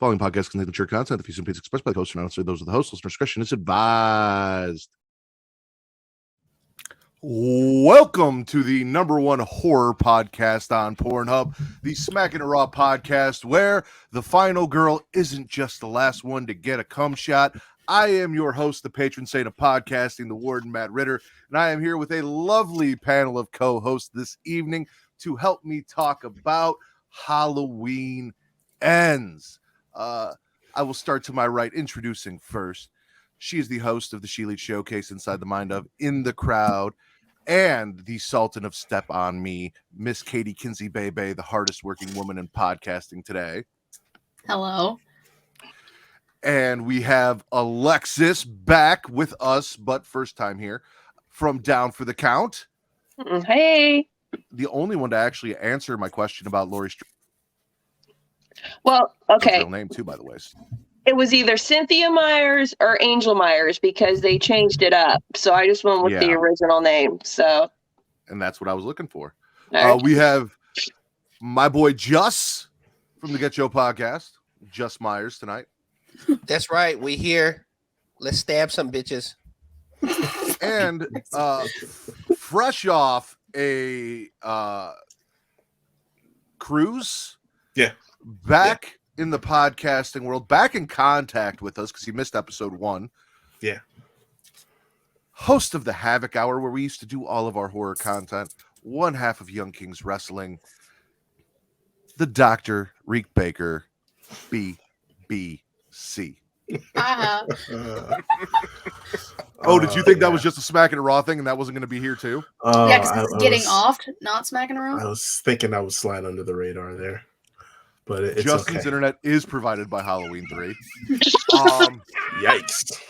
Following podcast contains mature content. The views and opinions expressed by the host are not necessarily those of the host. Listener discretion is advised. Welcome to the number one horror podcast on Pornhub, the Smackin' It Raw podcast, where the final girl isn't just the last one to get a cum shot. I am your host, the patron saint of podcasting, the Warden, Matt Ritter, and I am here with a lovely panel of co-hosts this evening to help me talk about Halloween Ends. I will start to my right, introducing first. She is the host of the She Lead Showcase Inside the Mind of In the Crowd, and the Sultan of Step on Me, Miss Katie Kinsey Bebe, the hardest working woman in podcasting today. Hello. And we have Alexis back with us, but first time here from Down for the Count. Hey. The only one to actually answer my question about Laurie Strode. Well, okay. Real name too, by the way. It was either Cynthia Myers or Angel Myers because they changed it up. So I just went with the original name. So, and that's what I was looking for. Right. We have my boy Just from the Get Joe podcast, Just Myers tonight. That's right. We here. Let's stab some bitches. And fresh off a cruise, back in the podcasting world, back in contact with us because he missed episode 1. Yeah. Host of the Havoc Hour, where we used to do all of our horror content. One half of Young Kings Wrestling. The Dr. Reek Baker, BBC. Oh, did you think that was just a Smackin' It Raw thing and that wasn't going to be here too? Yeah, because it's getting off, not smacking around. I was thinking I would slide under the radar there. But it's Justin's okay. internet is provided by Halloween 3. Yikes.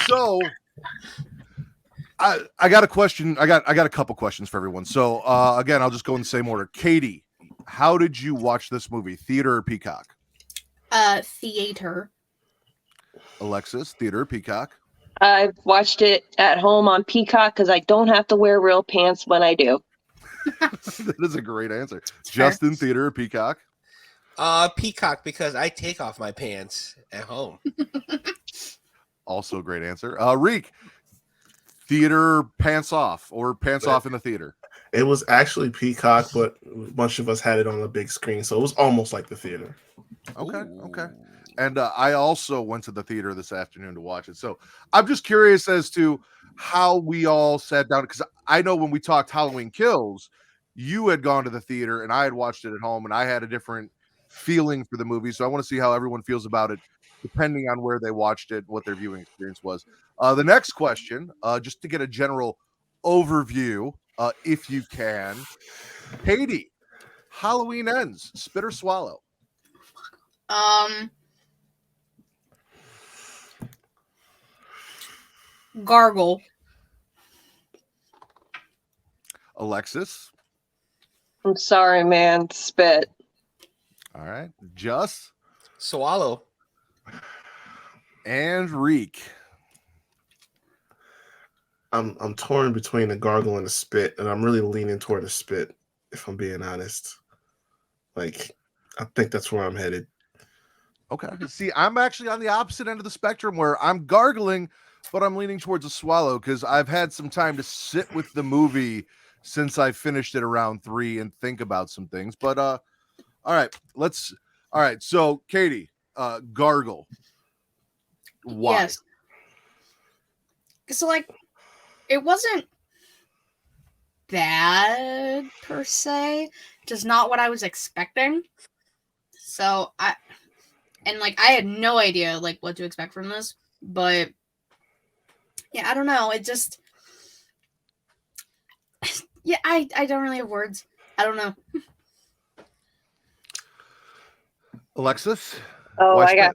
So I got a question. I got a couple questions for everyone. So again, I'll just go in the same order. Katie, how did you watch this movie? Theater or Peacock? Theater. Alexis, theater or Peacock? I've watched it at home on Peacock because I don't have to wear real pants when I do. That is a great answer. Justin, theater or Peacock? Peacock, because I take off my pants at home. Also a great answer. Reek, theater pants off or pants off in the theater? It was actually Peacock, but a bunch of us had it on the big screen, so it was almost like the theater. Okay. And I also went to the theater this afternoon to watch it. So I'm just curious as to how we all sat down, because I know when we talked Halloween Kills, you had gone to the theater and I had watched it at home, and I had a different feeling for the movie. So I want to see how everyone feels about it, depending on where they watched it, what their viewing experience was. The next question, just to get a general overview, if you can. Katie, Halloween Ends, spit or swallow? Gargle. Alexis? I'm sorry, man. Spit. All right. Just? Swallow. And Reek? I'm torn between the gargle and the spit, and I'm really leaning toward the spit, if I'm being honest. Like, I think that's where I'm headed. Okay. See, I'm actually on the opposite end of the spectrum where I'm gargling, but I'm leaning towards a swallow because I've had some time to sit with the movie since I finished it around 3 and think about some things. But all right, so Katie, gargle. Why? Yes. So it wasn't bad per se, just not what I was expecting. So I had no idea what to expect from this, but yeah, I don't know. It just, yeah, I don't really have words. I don't know. Alexis? Oh, I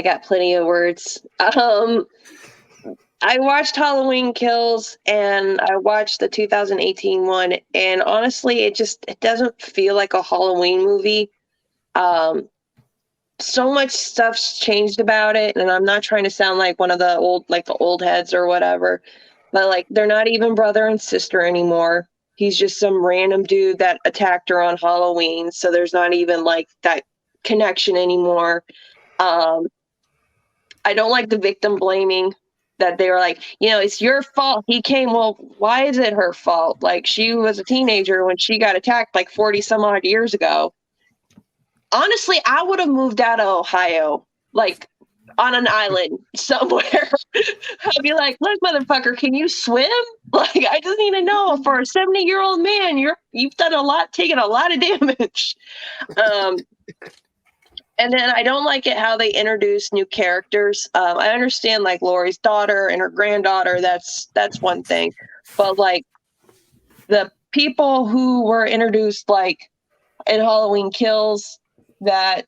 got plenty of words. I watched Halloween Kills and I watched the 2018 one, and honestly, it doesn't feel like a Halloween movie. So much stuff's changed about it, and I'm not trying to sound like one of the old heads or whatever, but they're not even brother and sister anymore. He's just some random dude that attacked her on Halloween, so there's not even that connection anymore. I don't like the victim blaming, that they were like, it's your fault he came. Well, why is it her fault? Like, she was a teenager when she got attacked like 40 some odd years ago. Honestly, I would have moved out of Ohio, like on an island somewhere. I'd be like, look, motherfucker, can you swim? Like, I just need to know, for a 70-year-old man, you've done a lot, taken a lot of damage. And then I don't like it how they introduce new characters. I understand like Laurie's daughter and her granddaughter. That's one thing. But like the people who were introduced like in Halloween Kills, that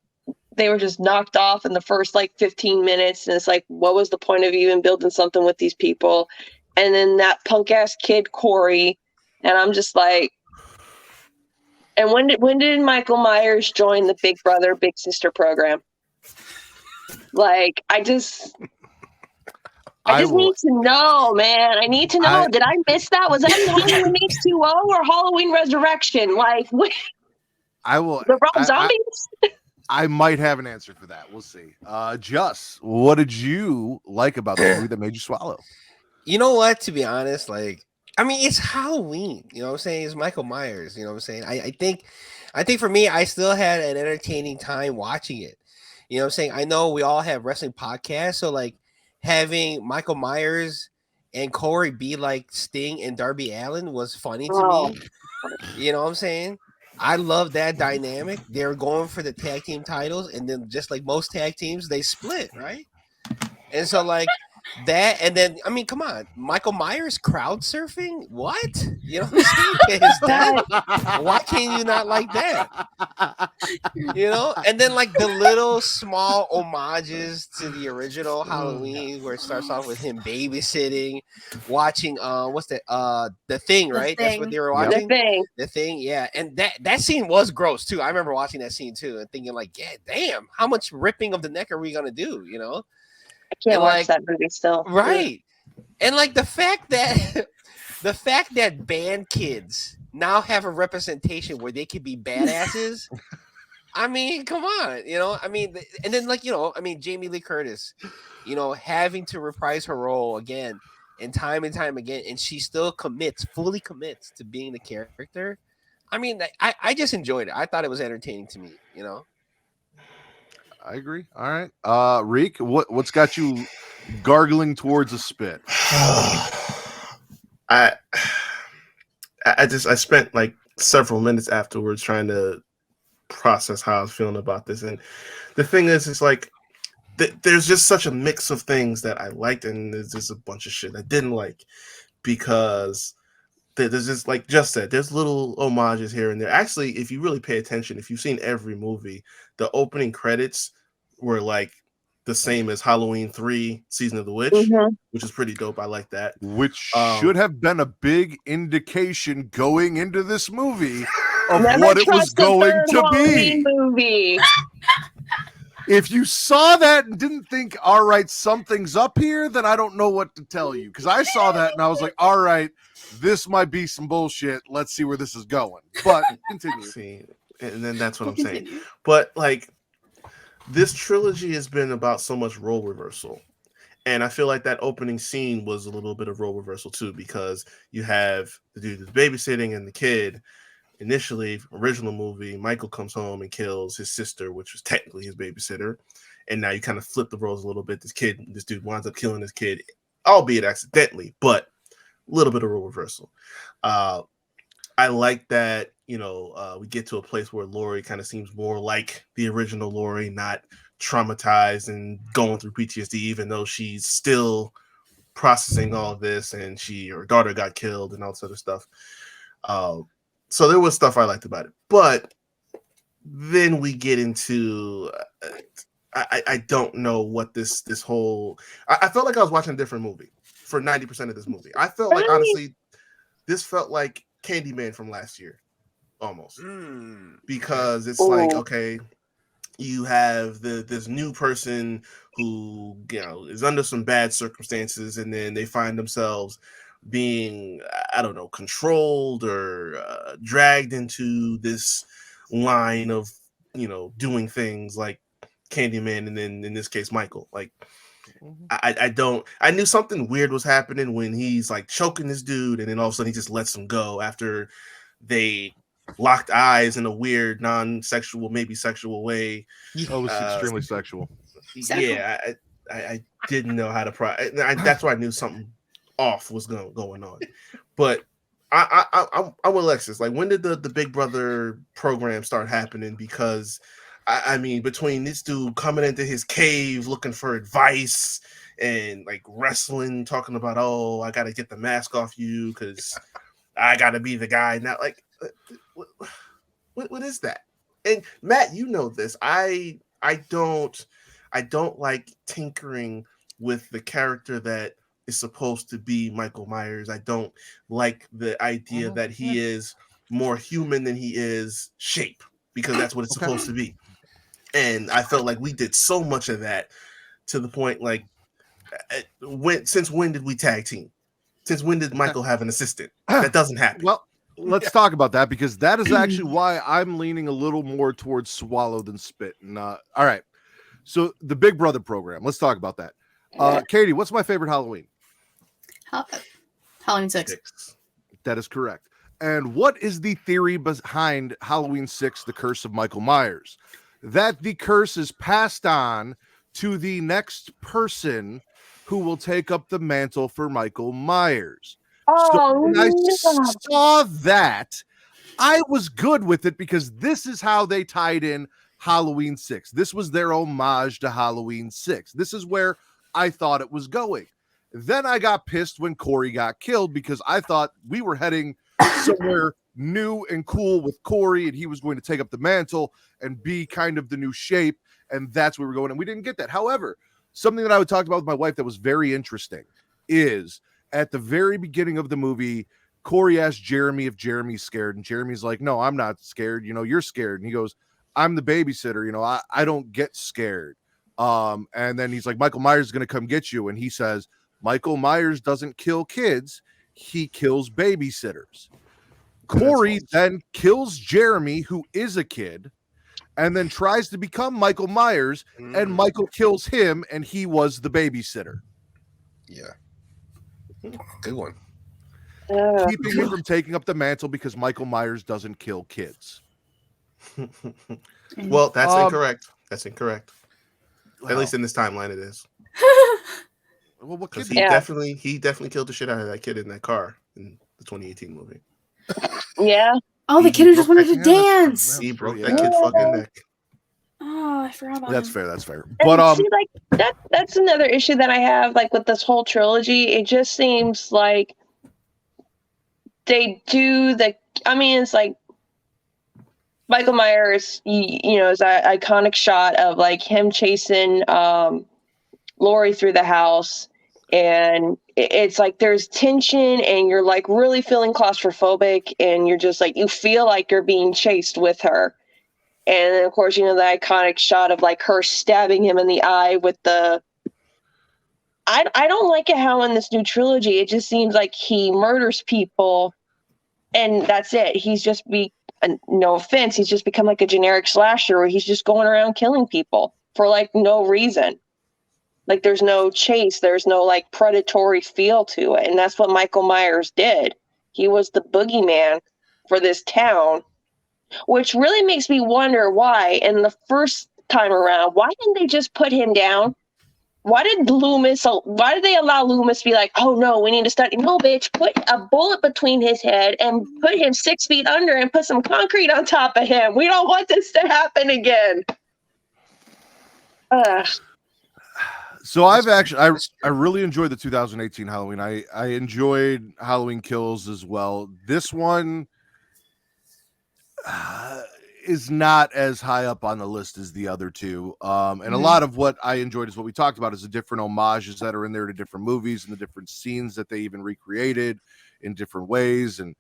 they were just knocked off in the first like 15 minutes. And it's like, what was the point of even building something with these people? And then that punk ass kid, Corey. And I'm just like, and when did Michael Myers join the Big Brother, Big Sister program? Like, I just need to know, man. I need to know. Did I miss that? Was that in Halloween H2O or Halloween Resurrection? Like, the Rob Zombies? I might have an answer for that. We'll see. Just, what did you like about the movie that made you swallow? You know what? To be honest, like, I mean, it's Halloween. You know what I'm saying? It's Michael Myers. You know what I'm saying? I think for me, I still had an entertaining time watching it. You know what I'm saying? I know we all have wrestling podcasts, so like having Michael Myers and Corey be like Sting and Darby Allin was funny to me. You know what I'm saying? I love that dynamic. They're going for the tag team titles, and then just like most tag teams, they split, right? And so like that, and then I mean, come on, Michael Myers crowd surfing? What? You know what I'm saying? His dad. Why can you not like that? You know? And then like the little small homages to the original Halloween, where it starts off with him babysitting, watching what's that? The Thing, right? That's what they were watching. The Thing, yeah. And that scene was gross too. I remember watching that scene too and thinking like, yeah, damn, how much ripping of the neck are we gonna do? You know? I can't watch that movie still. Right. And like the fact that band kids now have a representation where they could be badasses. I mean, come on, you know. I mean, and then like, you know, I mean, Jamie Lee Curtis, you know, having to reprise her role again and time again, and she still fully commits to being the character. I mean, I just enjoyed it. I thought it was entertaining to me, you know. I agree. All right. Reek, what's got you gargling towards a spit? I spent like several minutes afterwards trying to process how I was feeling about this. And the thing is, it's like there's just such a mix of things that I liked, and there's just a bunch of shit I didn't like, because there's just, like just said, there's little homages here and there. Actually, if you really pay attention, if you've seen every movie, the opening credits were like the same as Halloween 3 Season of the Witch, which is pretty dope. I like that. Which should have been a big indication going into this movie of what it was going to be. Movie. If you saw that and didn't think, all right, something's up here, then I don't know what to tell you. Because I saw that and I was like, all right, this might be some bullshit. Let's see where this is going. But continue. See, and then that's what I'm saying. But like, this trilogy has been about so much role reversal. And I feel like that opening scene was a little bit of role reversal too, because you have the dude who's babysitting and the kid. Initially, original movie, Michael comes home and kills his sister, which was technically his babysitter. And now you kind of flip the roles a little bit. This dude winds up killing his kid, albeit accidentally, but a little bit of role reversal. I like that, you know, we get to a place where Laurie kind of seems more like the original Laurie, not traumatized and going through PTSD, even though she's still processing all of this, and her daughter got killed and all this other stuff. So there was stuff I liked about it, but then we get into I don't know what this whole. I felt like I was watching a different movie for 90% of this movie. I felt like, honestly, this felt like Candyman from last year, almost, because it's like, okay, you have this new person who, you know, is under some bad circumstances, and then they find themselves being, I don't know, controlled or dragged into this line of doing things like Candyman, and then in this case Michael. Like I knew something weird was happening when he's like choking this dude, and then all of a sudden he just lets him go after they locked eyes in a weird non-sexual, maybe sexual way. Oh, it was extremely sexual. Yeah, I didn't know how to that's why I knew something off was going on. But I'm with Alexis. Like, when did the Big Brother program start happening? Because I mean, between this dude coming into his cave looking for advice and like wrestling, talking about, oh, I got to get the mask off you because I got to be the guy now. Like, what is that? And Matt, you know this. I don't like tinkering with the character that is supposed to be Michael Myers. I don't like the idea that he is more human than he is shape, because that's what it's supposed to be. And I felt like we did so much of that to the point, like, since when did we tag team? Since when did Michael have an assistant? That doesn't happen. Well, let's talk about that, because that is actually why I'm leaning a little more towards swallow than spit. And all right, so the Big Brother program. Let's talk about that. Katie, what's my favorite Halloween? Halloween 6. That is correct. And what is the theory behind Halloween 6, The Curse of Michael Myers? That the curse is passed on to the next person who will take up the mantle for Michael Myers. So when I saw that, I was good with it, because this is how they tied in Halloween 6. This was their homage to Halloween 6. This is where I thought it was going. Then I got pissed when Corey got killed, because I thought we were heading somewhere new and cool with Corey, and he was going to take up the mantle and be kind of the new shape, and that's where we're going, and we didn't get that. However, something that I would talk about with my wife that was very interesting is at the very beginning of the movie, Corey asked Jeremy if Jeremy's scared, and Jeremy's like, no, I'm not scared. You're scared. And he goes, I'm the babysitter. I don't get scared. And then he's like, Michael Myers is going to come get you. And he says, Michael Myers doesn't kill kids. He kills babysitters. Corey then kills Jeremy, who is a kid, and then tries to become Michael Myers, and Michael kills him, and he was the babysitter. Yeah. Good one. Keeping him from taking up the mantle because Michael Myers doesn't kill kids. Well, that's incorrect. That's incorrect. At least in this timeline, it is. Well, what kid? He definitely killed the shit out of that kid in that car in the 2018 movie. Yeah. Oh, the kid who just wanted to dance. He broke that kid's fucking neck. Oh, I forgot about That's him. fair. That's fair. And But see, like that's another issue that I have, like, with this whole trilogy. It just seems like they do it's like Michael Myers, is that iconic shot of like him chasing Laurie through the house, and it's like there's tension, and you're like really feeling claustrophobic, and you're just like, you feel like you're being chased with her. And then, of course, the iconic shot of like her stabbing him in the eye with the. I don't like it how in this new trilogy it just seems like he murders people, and that's it. He's just no offense, he's just become like a generic slasher where he's just going around killing people for like no reason. Like, there's no chase, there's no like predatory feel to it, and that's what Michael Myers did. He was the boogeyman for this town. Which really makes me wonder why, in the first time around, why didn't they just put him down? Why did they allow Loomis to be like, oh no, we need to study? No, bitch, put a bullet between his head and put him 6 feet under and put some concrete on top of him. We don't want this to happen again. So I really enjoyed the 2018 Halloween. I enjoyed Halloween Kills as well. This one is not as high up on the list as the other two. And a lot of what I enjoyed is what we talked about, is the different homages that are in there to different movies and the different scenes that they even recreated in different ways, and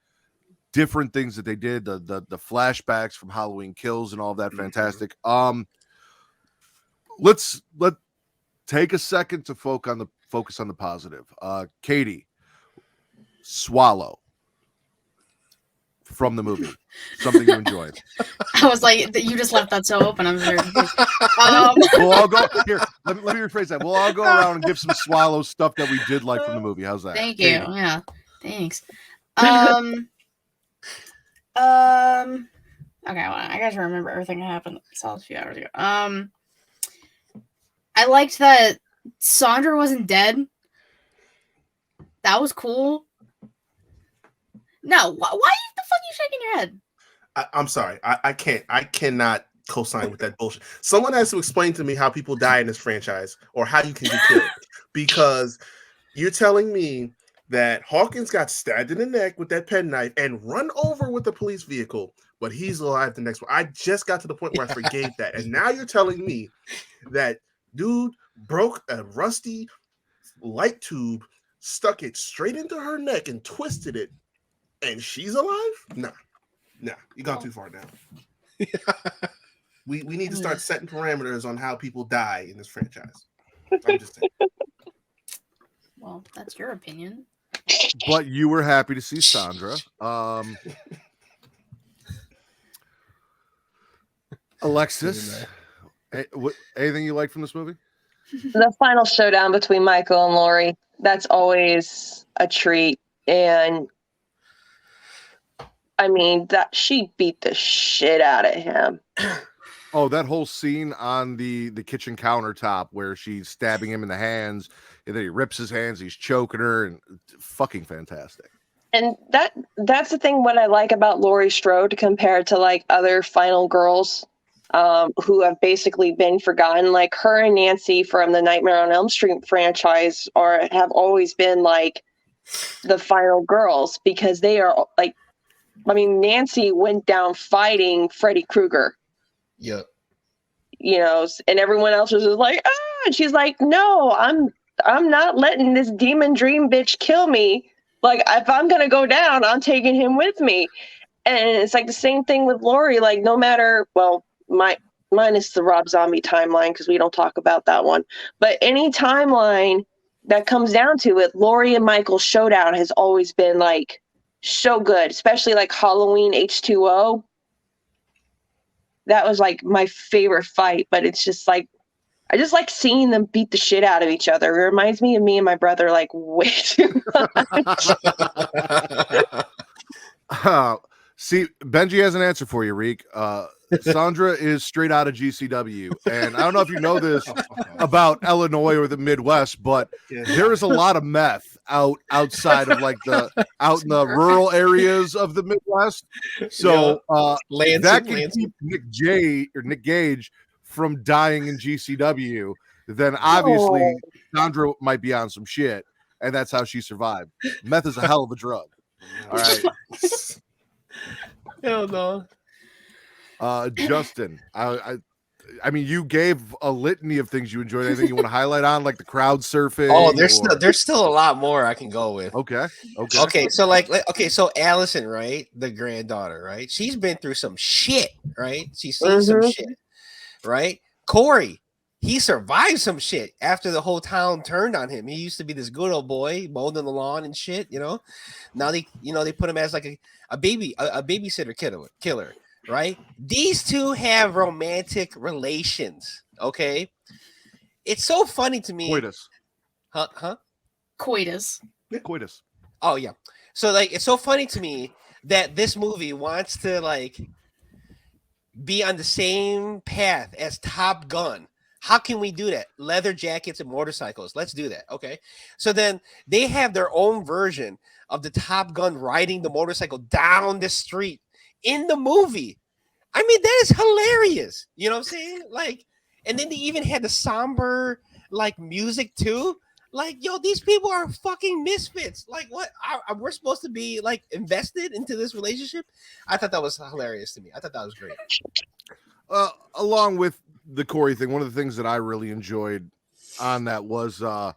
different things that they did, the flashbacks from Halloween Kills and all of that. Fantastic. Let's take a second to focus on the positive. Katie, swallow. from the movie? Something you enjoyed? I was like, you just left that so open. I'm very confused. We'll all go here. Let me rephrase that. We'll all go around and give some swallow stuff that we did like from the movie. How's that? Thank you. Katie? Yeah, thanks. Okay, well, I gotta remember everything that happened. I saw this a few hours ago. I liked that Sandra wasn't dead. That was cool. No, why the fuck are you shaking your head? I'm sorry. I cannot co-sign with that bullshit. Someone has to explain to me how people die in this franchise or how you can get killed. Because you're telling me that Hawkins got stabbed in the neck with that penknife and run over with the police vehicle, but he's alive the next one. I just got to the point where I forgave that. And now you're telling me that dude broke a rusty light tube, stuck it straight into her neck and twisted it, and she's alive? Nah, you gone too far now. We need to start setting parameters on how people die in this franchise. I'm just saying. Well, that's your opinion. But you were happy to see Sandra. Alexis, anything you like from this movie? The final showdown between Michael and Laurie, that's always a treat. And I mean, that she beat the shit out of him. Oh, that whole scene on the kitchen countertop where she's stabbing him in the hands, and then he rips his hands, he's choking her, and fucking fantastic. And that's the thing what I like about Laurie Strode compared to like other final girls who have basically been forgotten. Like her and Nancy from the Nightmare on Elm Street franchise have always been like the final girls because they are like, I mean, Nancy went down fighting Freddy Krueger. Yep. You know, and everyone else was just like, and she's like, no, I'm not letting this demon dream bitch kill me. Like, if I'm gonna go down, I'm taking him with me. And it's like the same thing with Laurie. Like, no matter, well, minus the Rob Zombie timeline because we don't talk about that one. But any timeline that comes down to it, Laurie and Michael's showdown has always been like so good, especially like Halloween H2O. That was like my favorite fight, but it's just like I just like seeing them beat the shit out of each other. It reminds me of me and my brother like way too much. See, Benji has an answer for you, Reek. Sandra is straight out of GCW, and I don't know if you know this about Illinois or the Midwest, but there is a lot of meth outside of like out in the rural areas of the Midwest. So that can keep Nick Gage from dying in GCW. Then obviously Sandra might be on some shit, and that's how she survived. Meth is a hell of a drug. All right. Hell no. Justin, I mean, you gave a litany of things you enjoyed. Anything you want to highlight on, like the crowd surfing? Oh, there's still a lot more I can go with. Okay. So Allison, right, the granddaughter, right? She's been through some shit, right? She's seen some shit, right? Corey, he survived some shit after the whole town turned on him. He used to be this good old boy, mowing the lawn and shit, you know. Now they put him as like a babysitter killer, right? These two have romantic relations, okay? It's so funny to me. Coitus. Huh? Coitus. Yeah, coitus. Oh yeah. So like it's so funny to me that this movie wants to like be on the same path as Top Gun. How can we do that? Leather jackets and motorcycles. Let's do that. Okay. So then they have their own version of the Top Gun riding the motorcycle down the street in the movie. I mean, that is hilarious. You know what I'm saying? Like, and then they even had the somber like music too. Like, yo, these people are fucking misfits. Like, what? We're supposed to be like invested into this relationship? I thought that was hilarious to me. I thought that was great. Along with the Corey thing, one of the things that I really enjoyed on that was the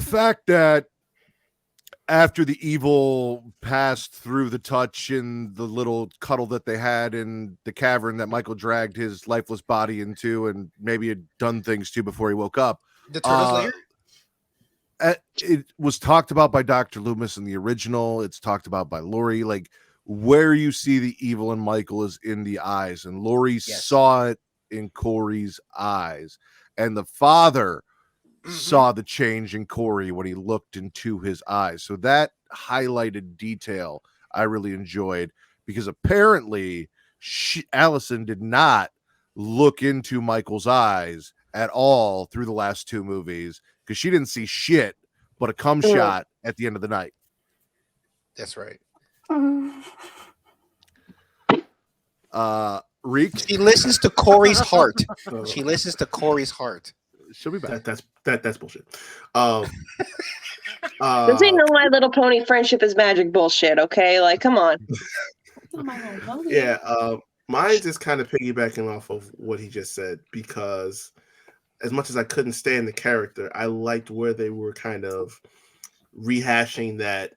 fact that after the evil passed through the touch and the little cuddle that they had in the cavern that Michael dragged his lifeless body into and maybe had done things to before he woke up. The turtle's lair? it was talked about by Dr. Loomis in the original. It's talked about by Laurie. Like where you see the evil in Michael is in the eyes, and Laurie saw it in Corey's eyes, and the father saw the change in Corey when he looked into his eyes. So that highlighted detail I really enjoyed, because apparently Allison did not look into Michael's eyes at all through the last two movies, because she didn't see shit but a cum shot at the end of the night. That's right. Reek, she listens to Corey's heart. She listens to Corey's heart. She'll be back. That's bullshit. This ain't no My Little Pony friendship is magic bullshit. Okay, like come on. Yeah, mine just kind of piggybacking off of what he just said, because as much as I couldn't stand the character, I liked where they were kind of rehashing that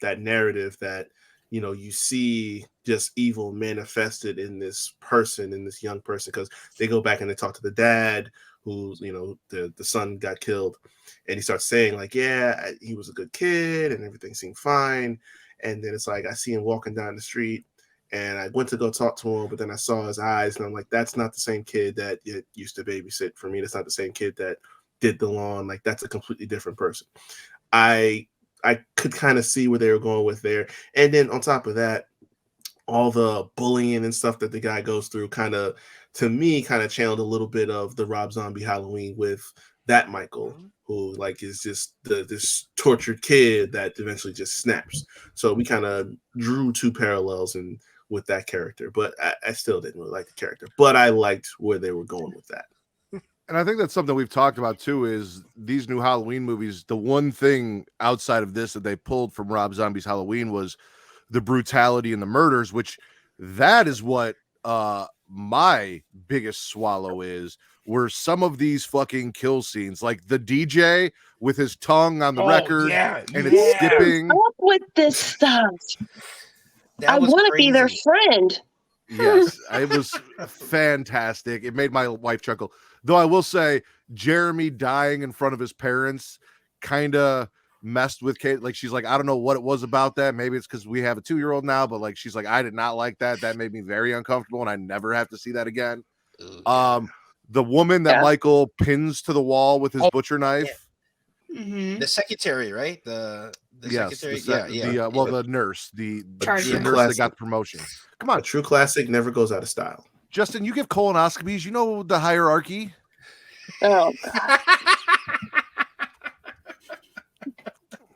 that narrative that, you know, you see just evil manifested in this person, in this young person, because they go back and they talk to the dad who's, you know, the son got killed, and he starts saying like, yeah, he was a good kid and everything seemed fine. And then it's like, I see him walking down the street and I went to go talk to him, but then I saw his eyes and I'm like, that's not the same kid that used to babysit for me. That's not the same kid that did the lawn. Like, that's a completely different person. I could kind of see where they were going with there. And then on top of that, all the bullying and stuff that the guy goes through kind of, to me, kind of channeled a little bit of the Rob Zombie Halloween with that Michael, who like is just this tortured kid that eventually just snaps. So we kind of drew two parallels and with that character, but I still didn't really like the character, but I liked where they were going with that. And I think that's something we've talked about too, is these new Halloween movies, the one thing outside of this that they pulled from Rob Zombie's Halloween was the brutality and the murders, which that is what my biggest swallow is, were some of these fucking kill scenes, like the DJ with his tongue on the record and it's skipping. Stop with this stuff. I want to be their friend. Yes, it was fantastic. It made my wife chuckle. Though I will say, Jeremy dying in front of his parents kind of messed with Kate. Like, she's like, I don't know what it was about that. Maybe it's because we have a 2-year-old now, but like, she's like, I did not like that. That made me very uncomfortable, and I never have to see that again. The woman that Michael pins to the wall with his butcher knife. The secretary, right? The secretary. The nurse, the nurse that got the promotion. Come on, a true classic never goes out of style. Justin, you give colonoscopies. You know the hierarchy. Oh,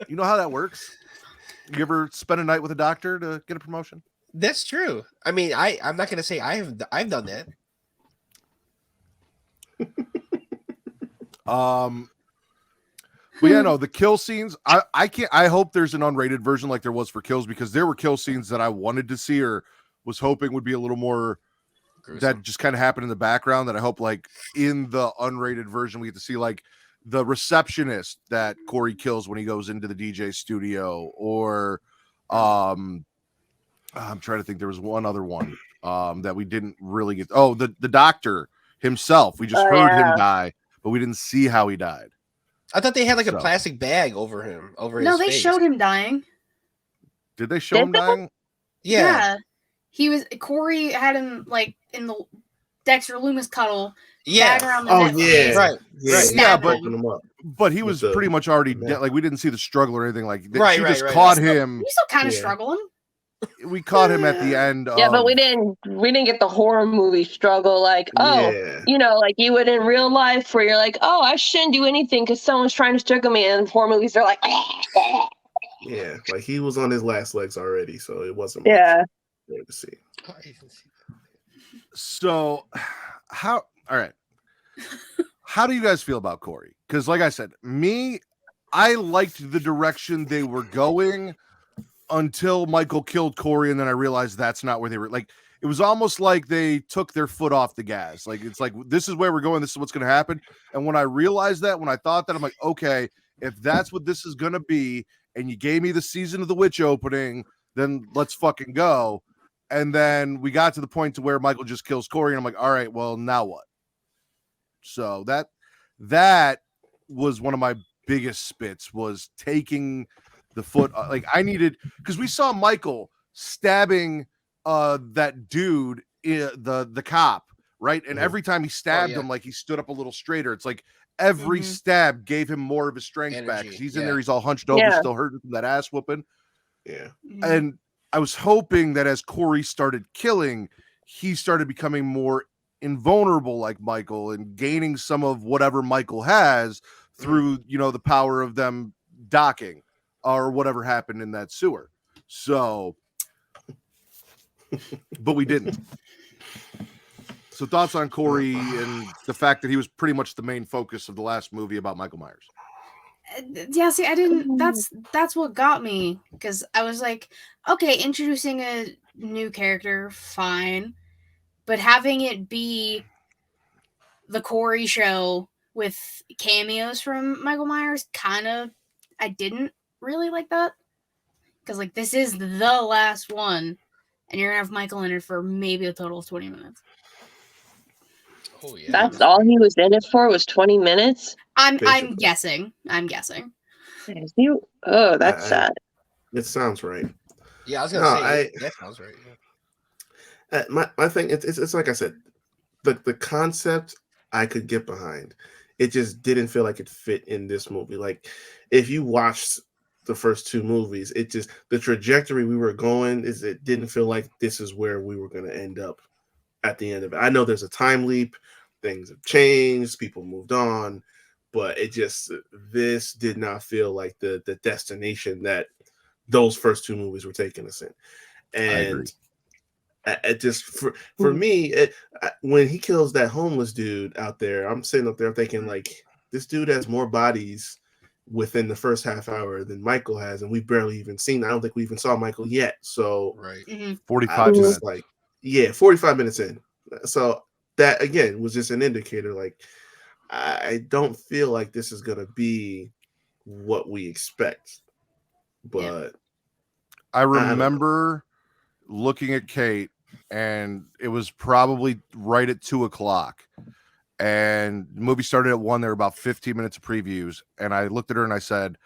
you know how that works. You ever spend a night with a doctor to get a promotion? That's true. I mean, I'm not gonna say I've done that. But yeah, no, the kill scenes, I hope there's an unrated version like there was for Kills, because there were kill scenes that I wanted to see or was hoping would be a little more gruesome, that just kind of happened in the background, that I hope like in the unrated version we get to see, like the receptionist that Corey kills when he goes into the DJ studio, or I'm trying to think, there was one other one that we didn't really get. Oh, the doctor himself. We just heard him die, but we didn't see how he died. I thought they had like a plastic bag over him, over his No, they face. showed him dying. Did they show him dying? Yeah. Corey had him like in the Dexter Loomis cuddle. Bag around the neck. Right. Yeah, but he was the, pretty much already dead. Like, we didn't see the struggle or anything like that. Right, she right, just right. caught him. He's still kind of struggling. We caught him at the end. Yeah, but we didn't get the horror movie struggle, like, you know, like you would in real life, where you're like, oh, I shouldn't do anything because someone's trying to struggle me, and horror movies are like, yeah, like he was on his last legs already, so it wasn't much there to see. So how do you guys feel about Corey? Because like I said, I liked the direction they were going until Michael killed Corey, and then I realized that's not where they were. Like, it was almost like they took their foot off the gas. Like, it's like, this is where we're going, this is what's going to happen. And when I realized that, when I thought that, I'm like, okay, if that's what this is going to be, and you gave me the Season of the Witch opening, then let's fucking go. And then we got to the point to where Michael just kills Corey, and I'm like, all right, well, now what? So that was one of my biggest spits was taking the foot. Like I needed, because we saw Michael stabbing that dude, the cop, right? And every time he stabbed him, like he stood up a little straighter. It's like every stab gave him more of his strength back. Because he's in there, he's all hunched over, still hurting from that ass whooping. Yeah. And I was hoping that as Corey started killing, he started becoming more invulnerable like Michael and gaining some of whatever Michael has through, the power of them docking or whatever happened in that sewer. So, but we didn't. So thoughts on Corey and the fact that he was pretty much the main focus of the last movie about Michael Myers. Yeah, see, I didn't. That's what got me, because I was like, okay, introducing a new character, fine, but having it be the Corey show with cameos from Michael Myers, I didn't really like that, because like this is the last one, and you're gonna have Michael in it for maybe a total of 20 minutes. Oh yeah, that's all he was in it for, was 20 minutes. I'm guessing. That's sad. It sounds right. Yeah, I was gonna say that sounds right. Yeah. My thing, it's like I said, the concept I could get behind. It just didn't feel like it fit in this movie. Like if you watched the first two movies, it just, the trajectory we were going it didn't feel like this is where we were going to end up at the end of it. I know there's a time leap, things have changed, people moved on, but this did not feel like the destination that those first two movies were taking us in. And it just for me, when he kills that homeless dude out there, I'm sitting up there thinking like, this dude has more bodies within the first half hour than Michael has, and we barely even seen. I don't think we even saw Michael yet. So 45 minutes. Like, 45 minutes in. So that again was just an indicator. Like, I don't feel like this is gonna be what we expect. But I remember looking at Kate, and it was probably right at 2:00, and the movie started at 1. There were about 15 minutes of previews, and I looked at her and I said,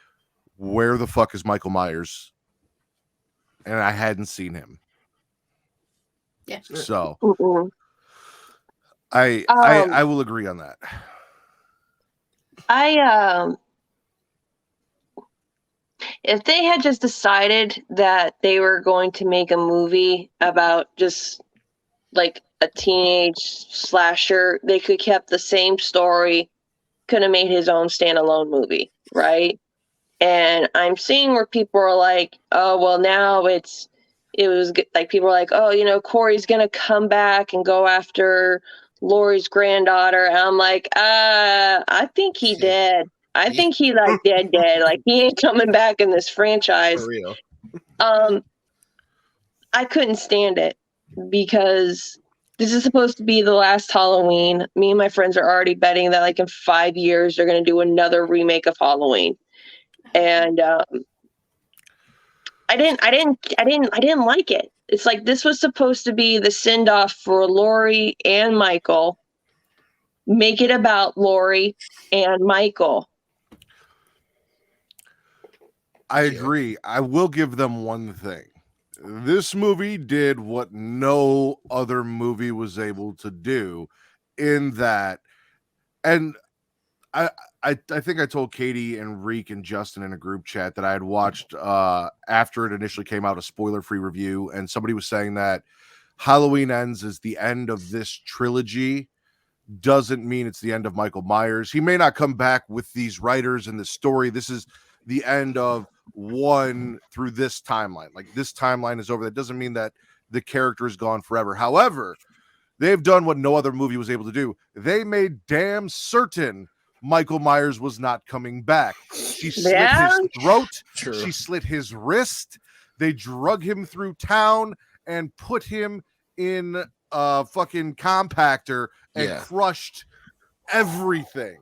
"Where the fuck is Michael Myers?" And I hadn't seen him. Yeah. So I will agree on that. If they had just decided that they were going to make a movie about just like a teenage slasher, they could kept the same story, could have made his own standalone movie, right? And I'm seeing where people are like, oh, well, now it was like, people are like, oh, Corey's gonna come back and go after Laurie's granddaughter. And I'm like, I think he did. I think he like dead. Like he ain't coming back in this franchise. For real. I couldn't stand it because this is supposed to be the last Halloween. Me and my friends are already betting that like in 5 years they're gonna do another remake of Halloween. And I didn't like it. It's like this was supposed to be the send off for Laurie and Michael. Make it about Laurie and Michael. I agree. I will give them one thing. This movie did what no other movie was able to do in that. And I think I told Katie and Reek and Justin in a group chat that I had watched after it initially came out, a spoiler-free review, and somebody was saying that Halloween Ends is the end of this trilogy. Doesn't mean it's the end of Michael Myers. He may not come back with these writers and this story. This is the end of one through this timeline. Like this timeline is over. That doesn't mean that the character is gone forever. However, they've done what no other movie was able to do. They made damn certain Michael Myers was not coming back. She slit his throat. True. She slit his wrist. They drug him through town and put him in a fucking compactor and crushed everything.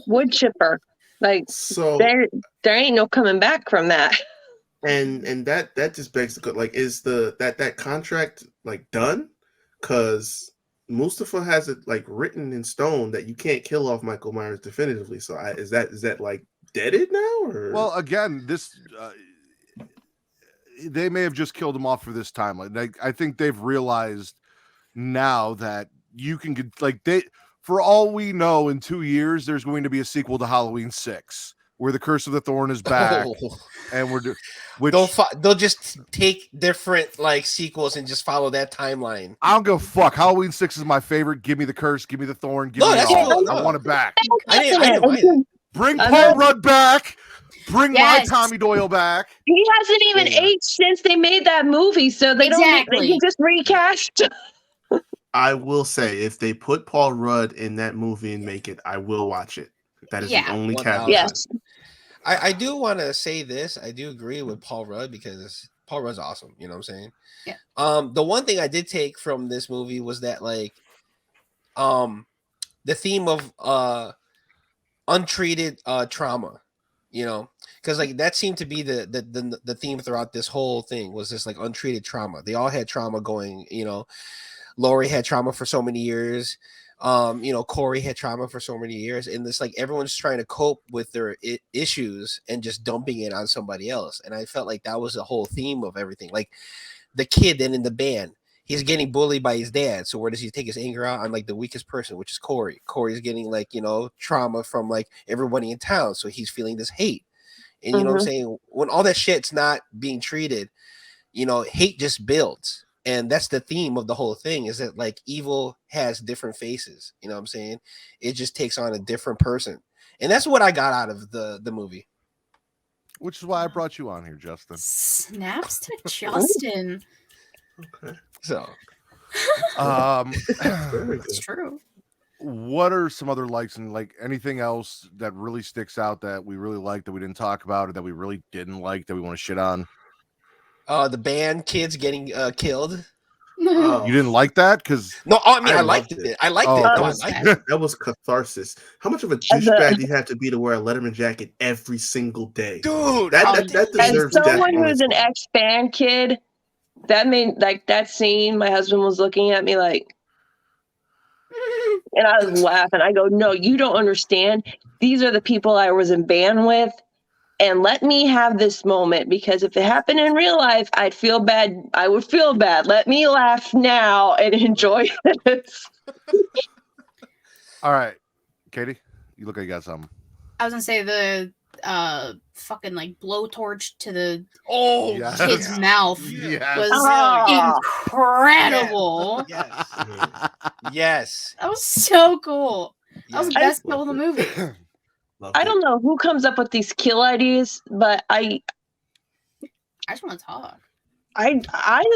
Wood chipper. Like, so there ain't no coming back from that. And that just begs the, like, is that contract like done? Because Mustafa has it like written in stone that you can't kill off Michael Myers definitively. So is that like deaded now? Or Well, again, this they may have just killed him off for this timeline. Like, I think they've realized now that you can get for all we know, in 2 years there's going to be a sequel to Halloween 6 where the Curse of the Thorn is back, and they'll just take different like sequels and just follow that timeline. I don't give a fuck. Halloween 6 is my favorite. Give me the Curse, give me the Thorn, give me it that's all. cool. I want it back. I didn't mind it. Bring Paul Rudd back. Bring my Tommy Doyle back. He hasn't even aged since they made that movie, so they they can just recast. I will say, if they put Paul Rudd in that movie and make it, I will watch it. That is the only caveat. Yes. I do want to say this. I do agree with Paul Rudd because Paul Rudd's awesome. You know what I'm saying? Yeah. The one thing I did take from this movie was that like, the theme of untreated trauma. You know, because like that seemed to be the theme throughout this whole thing was this like untreated trauma. They all had trauma going. You know, Lori had trauma for so many years. You know, Corey had trauma for so many years, and this like everyone's trying to cope with their issues and just dumping it on somebody else. And I felt like that was the whole theme of everything. Like the kid then in the band, he's getting bullied by his dad. So where does he take his anger out on like the weakest person, which is Corey? Corey's getting like, you know, trauma from like everybody in town. So he's feeling this hate. And you know what I'm saying? When all that shit's not being treated, you know, hate just builds. And that's the theme of the whole thing is that like evil has different faces. You know what I'm saying? It just takes on a different person. And that's what I got out of the movie. Which is why I brought you on here, Justin. Snaps to Justin. Okay. So That's true. What are some other likes and like anything else that really sticks out that we really like that we didn't talk about or that we really didn't like that we want to shit on? The band kids getting killed. You didn't like that? Because no, I mean I liked loved it. I liked it. Oh, No, I liked it. That was catharsis. How much of a douchebag do you have to be to wear a Letterman jacket every single day? Dude, That deserves As death someone on who's its an own. ex-band kid, that made like that scene. My husband was looking at me like, and I was laughing. I go, "No, you don't understand. These are the people I was in band with, and let me have this moment because if it happened in real life, I'd feel bad. I would feel bad. Let me laugh now and enjoy this." all right, Katie, you look like you got something. I was gonna say the fucking like blowtorch to the Yes. kid's mouth Yes. was incredible. Yes. That was so cool. That was the Yes. best kill in the movie. Loved I it. don't know who comes up with these kill ideas, but I I just want to talk. just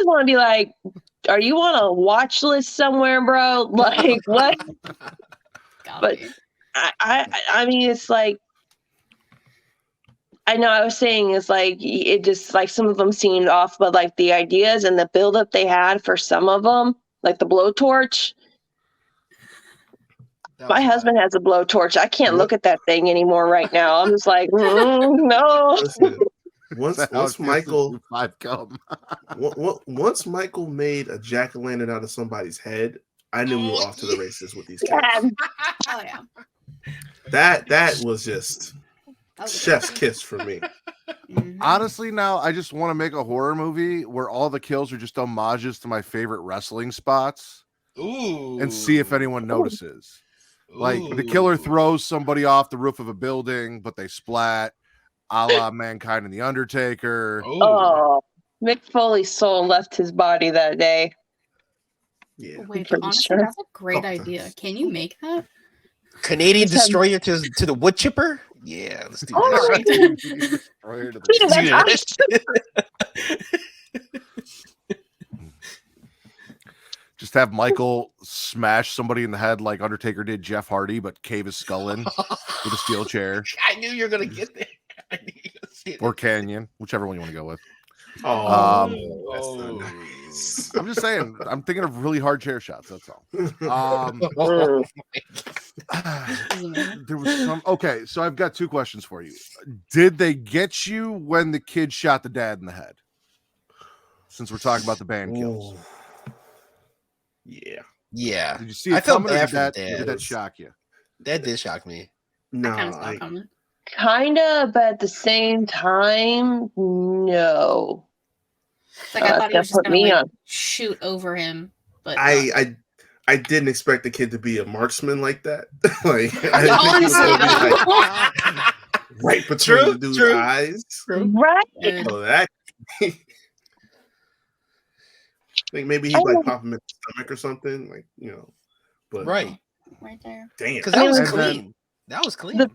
want to be like, are you on a watch list somewhere, bro? Like what? Gotta But- be. I mean, it's like, I know I was saying it's like, it just like some of them seemed off, but like the ideas and the buildup they had for some of them, like the blowtorch. My husband has a blowtorch. I can't look at that thing anymore right now. I'm just like, no. Listen, once That's how it feels Michael to five come. once Michael made a jack-o'-lantern out of somebody's head, I knew we were off to the races with these kids. Yeah. Oh yeah. That was just That was chef's kiss for me. Mhm. Honestly, now I just want to make a horror movie where all the kills are just homages to my favorite wrestling spots Ooh. and see if anyone notices. Like the killer throws somebody off the roof of a building, but they splat, a la Mankind and the Undertaker. Oh, Mick Foley's soul left his body that day. Yeah. Wait, pretty honestly, sure. that's a great Couple idea. times. Can you make that? Canadian Let's have- destroyer to the wood chipper. Yeah, let's do Oh, that. right. Destroyer to the- Dude, Let's do that's that. Just have Michael smash somebody in the head like Undertaker did Jeff Hardy, but cave his skull in with a steel chair I knew you were gonna get there. I knew you were gonna say that. or Canyon, whichever one you want to go with. Oh, Um, that's not nice. I'm just saying, I'm thinking of really hard chair shots. That's all. Oh, This is amazing. There was some. Okay, so I've got two questions for you. Did they get you when the kid shot the dad in the head? Since we're talking about the band kills, Ooh. Yeah. yeah, did you see it I felt coming? Or bad did for the that, dad. did that shock you? that did shock me. No, I kind of saw it coming. Kinda, but at the same time, no. It's like I thought he That was just put gonna me like on. shoot over him, but I didn't expect the kid to be a marksman like that. Like I didn't think he was honestly, gonna be like though. right between the dude's eyes. Right. So that I think maybe he'd like pop him in the stomach or something, like But Right. Right there. damn, Because that was And then- clean. That was clean. The-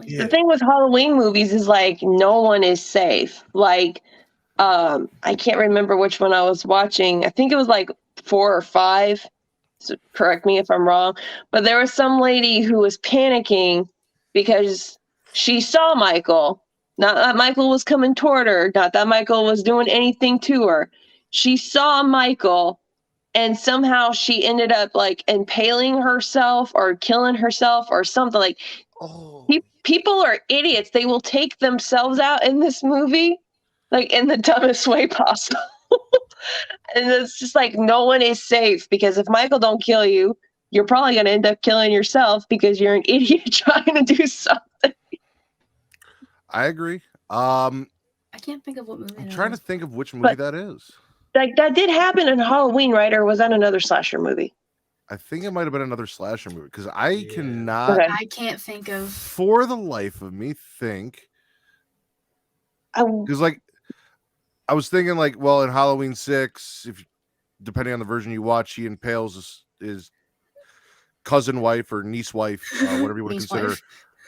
yeah. The thing with Halloween movies is like no one is safe. Like, I can't remember which one I was watching. I think it was like 4 or 5. So correct me if I'm wrong. But there was some lady who was panicking because she saw Michael. Not that Michael was coming toward her. Not that Michael was doing anything to her. She saw Michael, and somehow she ended up like impaling herself or killing herself or something. Like, Oh. people are idiots. They will take themselves out in this movie, like in the dumbest way possible. And it's just like no one is safe, because if Michael don't kill you, you're probably going to end up killing yourself because you're an idiot trying to do something. I agree. I can't think of what movie. I'm it trying to is. think of which movie But- that is. Like, that did happen in Halloween, right? Or was that another slasher movie? I think it might have been another slasher movie because I Yeah. cannot, Okay. I can't think of. for the life of me, think. I, Because like I was thinking, like, well, in Halloween 6, if depending on the version you watch, he impales his cousin wife or niece wife, whatever you want to Niece consider. wife.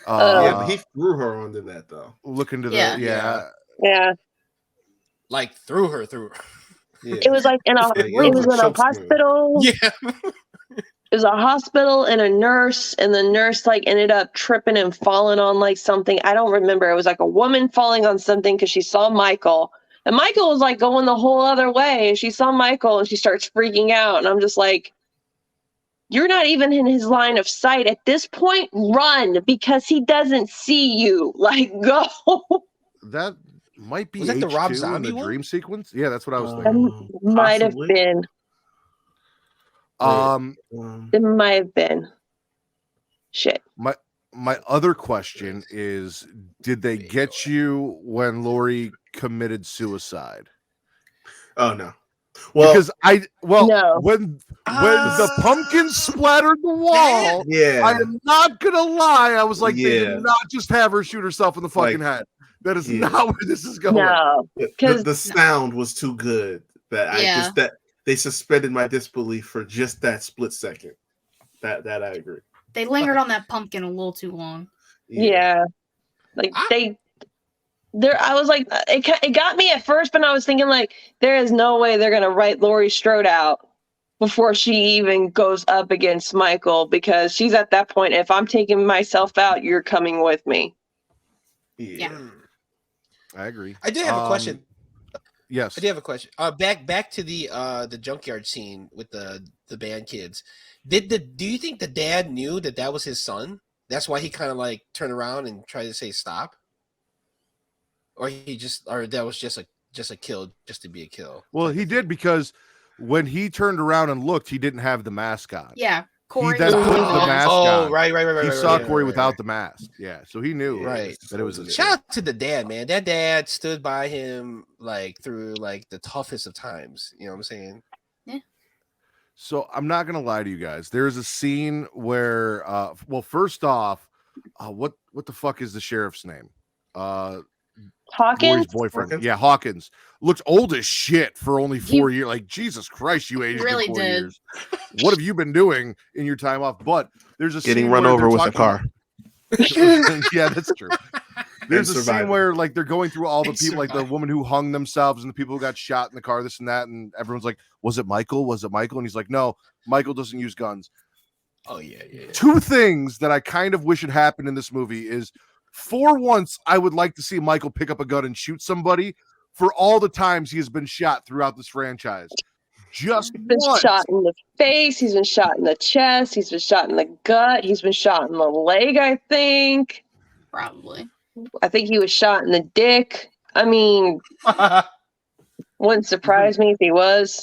Yeah, but he threw her onto that though. Look into the Yeah. yeah. Like threw her through. Yeah, It was like in a, Like, it was in a choke slam. hospital. Yeah. It was a hospital and a nurse, and the nurse like ended up tripping and falling on like something. I don't remember. It was like a woman falling on something because she saw Michael, and Michael was like going the whole other way, and she saw Michael and she starts freaking out, and I'm just like, you're not even in his line of sight at this point. Run, because he doesn't see you. Like, go. that might be Was that the Rob H2 in Zombie the one? dream sequence. Yeah, that's what I was thinking. Might have Possibly. been. It might have been. Shit. My other question is, did they get you when Lori committed suicide? Oh no. Well, Because No. when the pumpkin splattered the wall, yeah, I am not gonna lie, I was like, they Yeah. did not just have her shoot herself in the fucking head. That is Yeah. not where this is going. No. the sound was too good that Yeah. that they suspended my disbelief for just that split second. That I agree. They lingered on that pumpkin a little too long. Yeah. Like I was like, it got me at first, but I was thinking like, there is no way they're gonna write Laurie Strode out before she even goes up against Michael, because she's at that point. If I'm taking myself out, you're coming with me. Yeah. I agree. I do have a question. Yes. I do have a question. Back to the junkyard scene with the band kids. Do you think the dad knew that was his son? That's why he kind of like turned around and tried to say stop, or that was just a kill, just to be a kill. Well, he did, because when he turned around and looked, he didn't have the mask on. Yeah. Corey. then was put on the the mask Oh, on. right. He saw right, Corey right, without right. the mask. Yeah, so he knew Right. that it was a Shout out to the dad, man. That dad stood by him like through like the toughest of times. You know what I'm saying? So I'm not gonna lie to you guys. There's a scene where, well, first off, what the fuck is the sheriff's name? Lori's Hawkins. boyfriend. Hawkins? Yeah, Hawkins looks old as shit for only 4 years. Like, Jesus Christ, you aged really in 4 did. years. What have you been doing in your time off? But there's a Getting scene run where over they're with a talking- car. Yeah, that's true. There's a scene surviving. where like they're going through all the And people, like the surviving. woman who hung themselves and the people who got shot in the car, this and that, and everyone's like, "Was it Michael? Was it Michael?" And he's like, "No, Michael doesn't use guns." Oh yeah. Two things that I kind of wish had happened in this movie is, for once, I would like to see Michael pick up a gun and shoot somebody for all the times he has been shot throughout this franchise. Just He's been once. shot in the face. He's been shot in the chest. He's been shot in the gut. He's been shot in the leg, I think. Probably. I think he was shot in the dick. I mean, wouldn't surprise me if he was.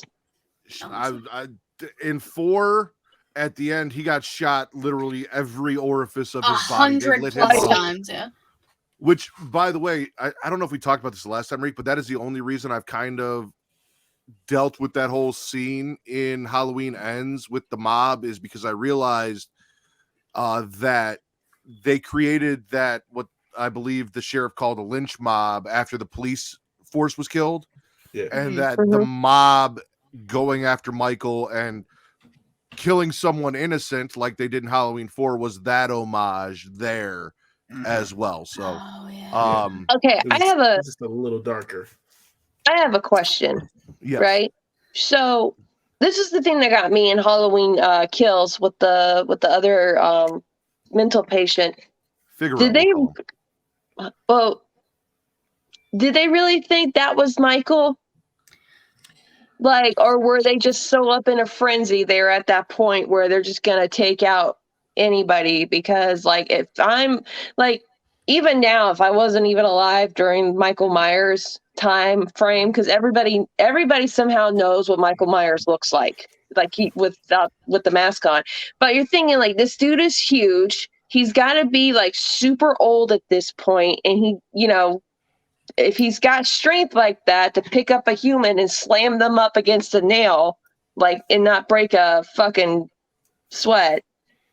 In 4, at the end, he got shot literally every orifice of his body. They 100 lit him plus up. times. Yeah. Which, by the way, I don't know if we talked about this the last time, Reek, but that is the only reason I've kind of dealt with that whole scene in Halloween Ends with the mob, is because I realized that they created that, what I believe the sheriff called a lynch mob, after the police force was killed. Yeah. And that the mob going after Michael and killing someone innocent like they did in Halloween 4 was that homage there as well. So Okay, it's just a little darker. I have a question. Yes. Right? So this is the thing that got me in Halloween Kills with the other mental patient. Figaro, Did they really think that was Michael? Like, or were they just so up in a frenzy there at that point where they're just gonna take out anybody? Because like, if I'm like, even now, if I wasn't even alive during Michael Myers time frame, because everybody somehow knows what Michael Myers looks like he with the mask on. But you're thinking like, this dude is huge. He's got to be like super old at this point, and he, if he's got strength like that to pick up a human and slam them up against a nail, like, and not break a fucking sweat,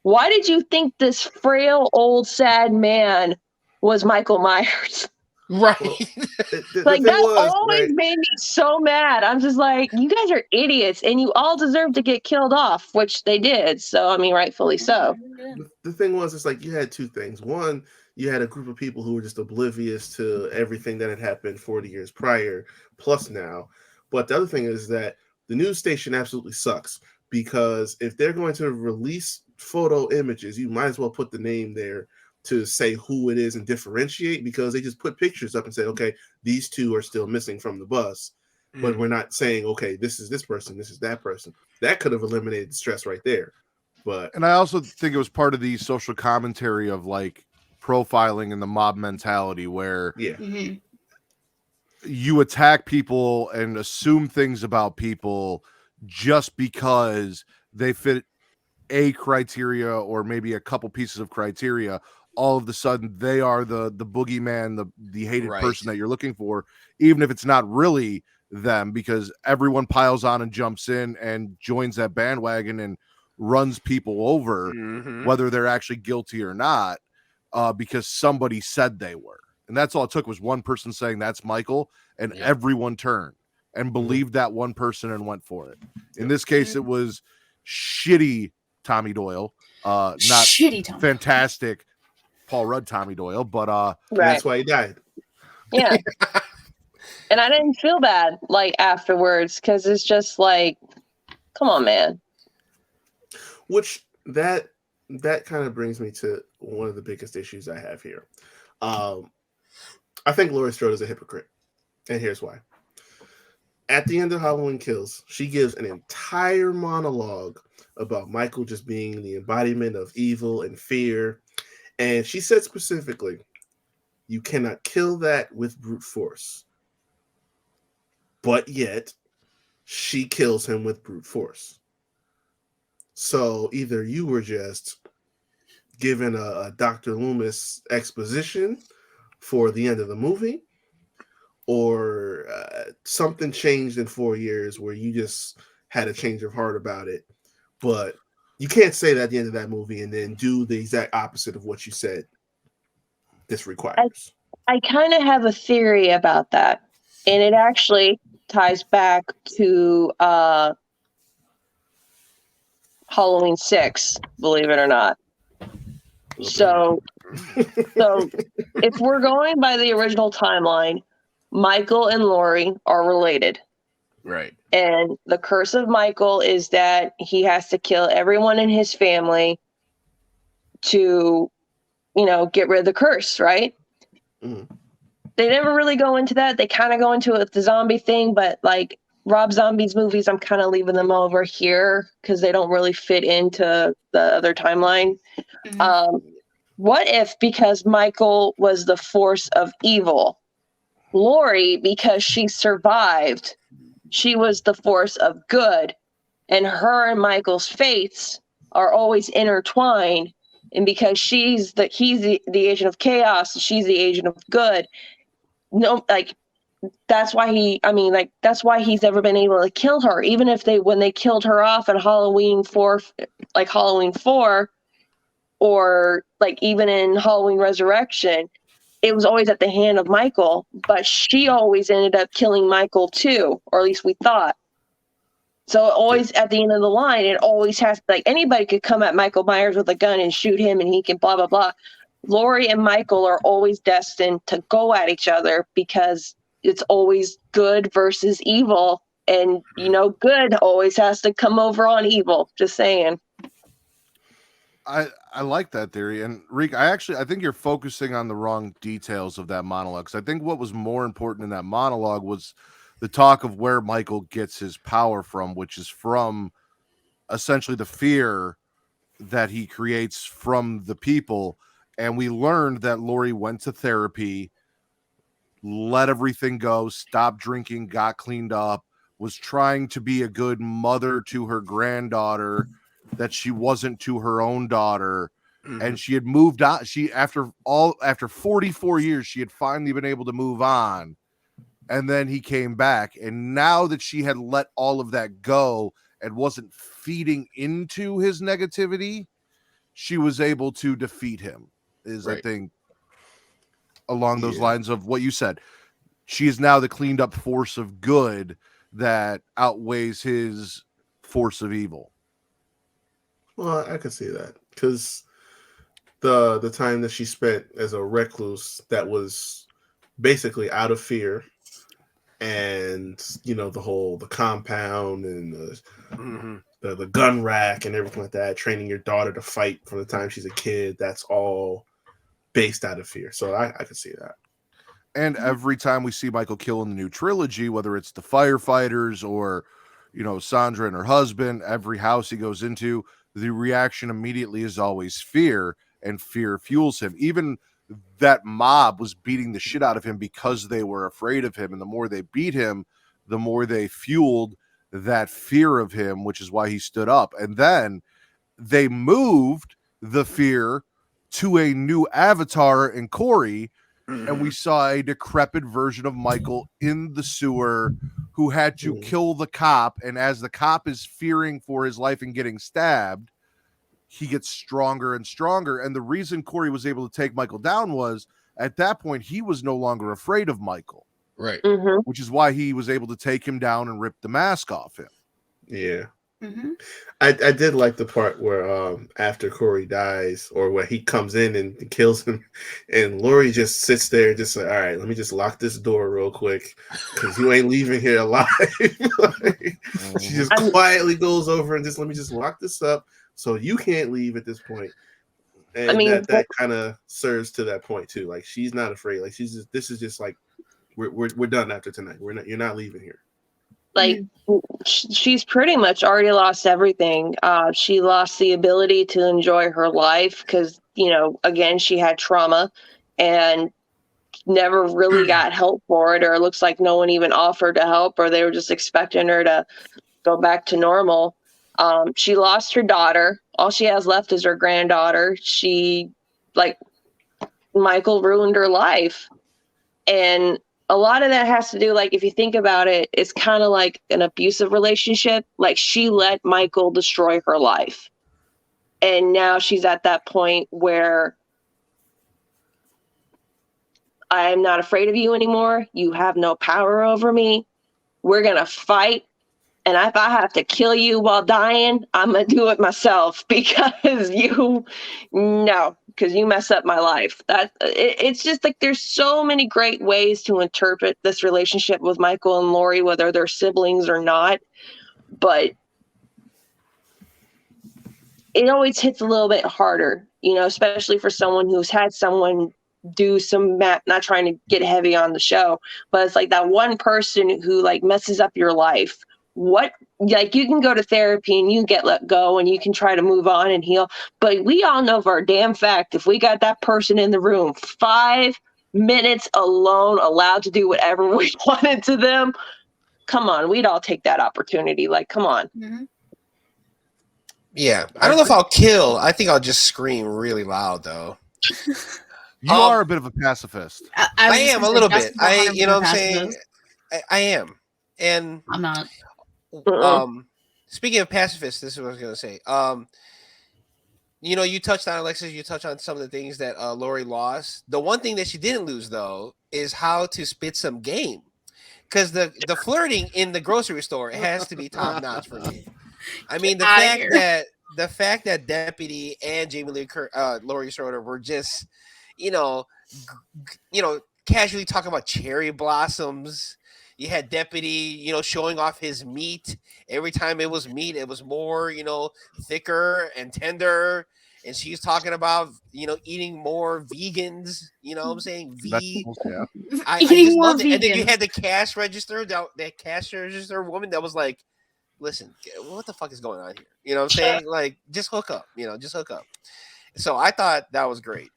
why did you think this frail old sad man was Michael Myers? Right. Well, like that always made me so mad. I'm just like, you guys are idiots, and you all deserve to get killed off, which they did. So I mean, rightfully so. The thing was, it's like you had two things. One, you had a group of people who were just oblivious to everything that had happened 40 years prior, plus now. But the other thing is that the news station absolutely sucks, because if they're going to release photo images, you might as well put the name there to say who it is and differentiate, because they just put pictures up and say, okay, these two are still missing from the bus, but we're not saying, okay, this is this person, this is that person. That could have eliminated the stress right there. And I also think it was part of the social commentary of like profiling and the mob mentality, where you attack people and assume things about people just because they fit a criteria or maybe a couple pieces of criteria. All of a sudden they are the boogeyman, the hated person that you're looking for, even if it's not really them, because everyone piles on and jumps in and joins that bandwagon and runs people over, whether they're actually guilty or not, because somebody said they were. And that's all it took, was one person saying that's Michael, and everyone turned and believed that one person and went for it. In this case, it was shitty Tommy Doyle, not shitty Tommy. Fantastic Paul Rudd Tommy Doyle, but that's why he died. Yeah. And I didn't feel bad like afterwards, because it's just like, come on, man. Which that kind of brings me to one of the biggest issues I have here. I think Laurie Strode is a hypocrite, and here's why. At the end of Halloween Kills, she gives an entire monologue about Michael just being the embodiment of evil and fear. And she said specifically, you cannot kill that with brute force. But yet, she kills him with brute force. So either you were just given a Dr. Loomis exposition for the end of the movie, or something changed in 4 years where you just had a change of heart about it. But you can't say that at the end of that movie and then do the exact opposite of what you said this requires. I kind of have a theory about that, and it actually ties back to Halloween 6, believe it or not. So if we're going by the original timeline, Michael and Laurie are related. Right. And the curse of Michael is that he has to kill everyone in his family to, get rid of the curse, right? Mm-hmm. They never really go into that. They kind of go into it with the zombie thing, but like Rob Zombie's movies, I'm kind of leaving them over here because they don't really fit into the other timeline. Mm-hmm. What if, because Michael was the force of evil, Laurie, because she survived, she was the force of good, and her and Michael's fates are always intertwined and because he's the agent of chaos, she's the agent of good. No, like that's why that's why he's ever been able to kill her. Even if when they killed her off at Halloween 4, like Halloween 4, or like even in Halloween Resurrection, it was always at the hand of Michael, but she always ended up killing Michael too, or at least we thought. So always at the end of the line, it always has, like, anybody could come at Michael Myers with a gun and shoot him and he can blah, blah, blah. Laurie and Michael are always destined to go at each other because it's always good versus evil. And, good always has to come over on evil. Just saying. I like that theory. And Reek, I think you're focusing on the wrong details of that monologue. Because I think what was more important in that monologue was the talk of where Michael gets his power from, which is from essentially the fear that he creates from the people. And we learned that Laurie went to therapy, let everything go, stopped drinking, got cleaned up, was trying to be a good mother to her granddaughter that she wasn't to her own daughter. And she had moved on. After 44 years, she had finally been able to move on. And then he came back. And now that she had let all of that go and wasn't feeding into his negativity, she was able to defeat him, I think, along those lines of what you said. She is now the cleaned up force of good that outweighs his force of evil. Well, I could see that because the time that she spent as a recluse that was basically out of fear, and the compound and the gun rack and everything like that, training your daughter to fight from the time she's a kid, that's all based out of fear. So I could see that. And every time we see Michael kill in the new trilogy, whether it's the firefighters or Sandra and her husband, every house he goes into, the reaction immediately is always fear, and fear fuels him. Even that mob was beating the shit out of him because they were afraid of him. And the more they beat him, the more they fueled that fear of him, which is why he stood up. And then they moved the fear to a new avatar in Corey, and we saw a decrepit version of Michael in the sewer who had to kill the cop. And as the cop is fearing for his life and getting stabbed, he gets stronger and stronger. And the reason Corey was able to take Michael down was at that point, he was no longer afraid of Michael. Right. Which is why he was able to take him down and rip the mask off him. Yeah. I did like the part where after Corey dies, or where he comes in and kills him, and Laurie just sits there just like, all right, let me just lock this door real quick because you ain't leaving here alive. She just quietly goes over and let me just lock this up so you can't leave at this point. And that kind of serves to that point too. Like, she's not afraid. Like, this is just like we're done after tonight. You're not leaving here. Like, she's pretty much already lost everything. She lost the ability to enjoy her life because, again, she had trauma and never really got help for it, or it looks like no one even offered to help, or they were just expecting her to go back to normal. She lost her daughter. All she has left is her granddaughter. Michael ruined her life. And a lot of that has to do, like, if you think about it, it's kind of like an abusive relationship. Like, she let Michael destroy her life. And now she's at that point where I am not afraid of you anymore. You have no power over me. We're going to fight. And if I have to kill you while dying, I'm going to do it myself because you mess up my life. It's just like there's so many great ways to interpret this relationship with Michael and Laurie, whether they're siblings or not. But it always hits a little bit harder, especially for someone who's had someone do some not trying to get heavy on the show, but it's like that one person who like messes up your life. You can go to therapy and you can get let go and you can try to move on and heal. But we all know for a damn fact, if we got that person in the room 5 minutes alone, allowed to do whatever we wanted to them, come on, we'd all take that opportunity. Like, come on. Yeah, I don't know if I'll kill. I think I'll just scream really loud though. You are a bit of a pacifist. I am a little bit. You know what I'm saying? Pacifist. I am, and I'm not. Speaking of pacifists, this is what I was gonna say. You touched on Alexis. You touched on some of the things that Lori lost. The one thing that she didn't lose, though, is how to spit some game. Because the flirting in the grocery store has to be top notch for me. I mean, the fact that Deputy and Jamie Lee Laurie Schroeder were just, casually talking about cherry blossoms. You had Deputy, showing off his meat. Every time it was meat, it was more, thicker and tender. And she's talking about, eating more vegans. You know what I'm saying? Yeah. I just loved it. And then you had the cash register, that cash register woman that was like, listen, what the fuck is going on here? You know what I'm saying? Like, just hook up, just hook up. So I thought that was great,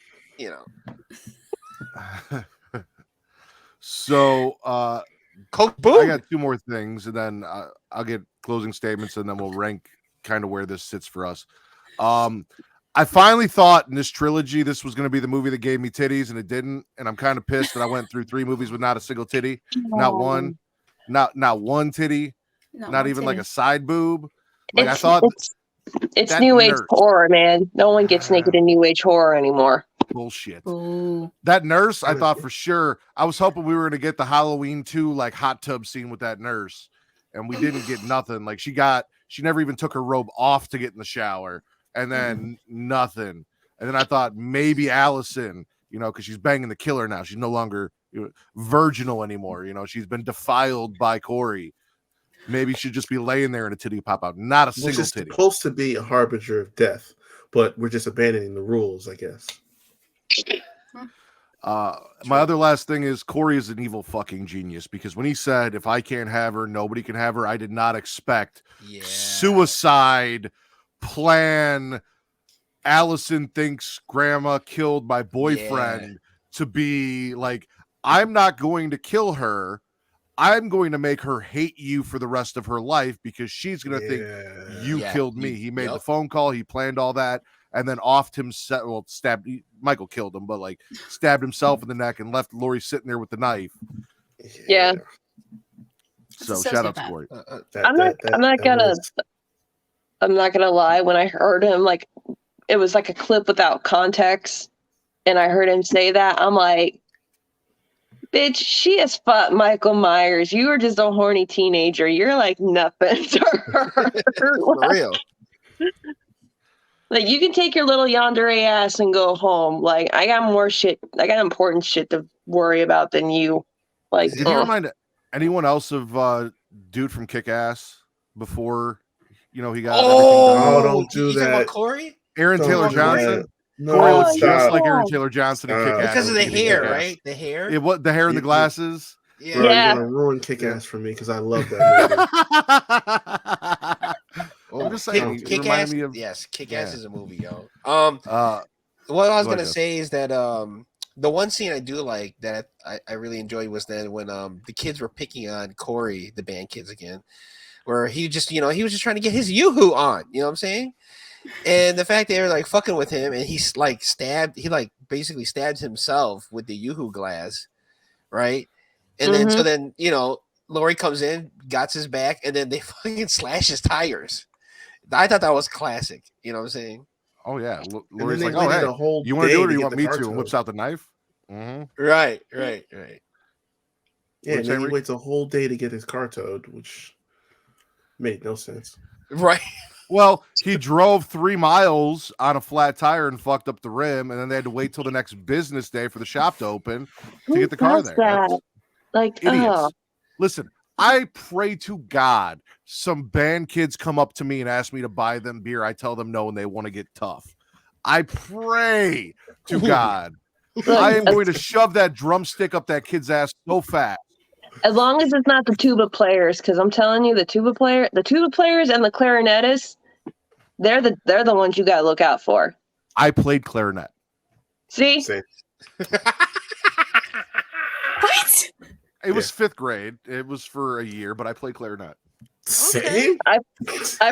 So, Coke boom. I got two more things, and then I'll get closing statements, and then we'll rank kind of where this sits for us. I finally thought in this trilogy this was going to be the movie that gave me titties, and it didn't. And I'm kind of pissed that I went through 3 movies with not a single titty, not one titty, not even like a side boob. Like I thought, it's new age horror, man. No one gets naked in new age horror anymore. Bullshit. Ooh. That nurse, I thought for sure. I was hoping we were going to get the Halloween 2 like hot tub scene with that nurse, and we didn't get nothing. Like she never even took her robe off to get in the shower, and then nothing. And then I thought maybe Allison, because she's banging the killer now. She's no longer virginal anymore. She's been defiled by Corey. Maybe she'd just be laying there and a titty pop out. Not a single titty. It's supposed to be a harbinger of death, but we're just abandoning the rules, I guess. My other last thing is Corey is an evil fucking genius, because when he said, if I can't have her, nobody can have her, I did not expect suicide plan. Allison thinks grandma killed my boyfriend to be like, I'm not going to kill her. I'm going to make her hate you for the rest of her life because she's going to think you killed me. He made the phone call. He planned all that. And then offed himself. Well, Michael killed him, but like stabbed himself in the neck and left Lori sitting there with the knife. Yeah. So shout out to Corey. I'm not gonna lie. When I heard him, like, it was like a clip without context, and I heard him say that, I'm like, bitch, she has fought Michael Myers. You are just a horny teenager. You're like nothing to her. For real. Like, you can take your little yandere ass and go home. Like, I got more shit. I got important shit to worry about than you. Like, did you remind anyone else of Dude from Kick-Ass before, he got everything done? Oh, don't do that. Corey? Aaron Taylor Johnson. No, Corey looks just like Aaron Taylor Johnson in Kick-Ass. Because of the hair, right? The hair? The hair and the glasses. Yeah. Bro, you're gonna ruin Kick-Ass for me because I love that movie. I'm just saying, Kick-Ass. Kick-Ass is a movie, yo. What I was gonna say is that the one scene I do like that I really enjoyed was then when the kids were picking on Corey, the band kids again, where he just he was just trying to get his yoo-hoo on, you know what I'm saying? And the fact they were like fucking with him, and he's like basically stabbed himself with the yoo-hoo glass, right? And then so then Lori comes in, got his back, and then they fucking slash his tires. I thought that was classic. You know what I'm saying? Oh yeah, Lori's like, "Oh hey, you want to do it or you want me to?" And whips out the knife. Mm-hmm. Right. Yeah, and then he waits a whole day to get his car towed, which made no sense. Right. Well, he drove 3 miles on a flat tire and fucked up the rim, and then they had to wait till the next business day for the shop to open to get the car there. Like, idiots. Listen, I pray to God some band kids come up to me and ask me to buy them beer. I tell them no, and they want to get tough. I pray to God. I am going to shove that drumstick up that kid's ass so fast. As long as it's not the tuba players, because I'm telling you, the tuba players and the clarinetists, they're the ones you gotta look out for. I played clarinet. See? What? It was 5th grade. It was for a year, but I played clarinet. Same. I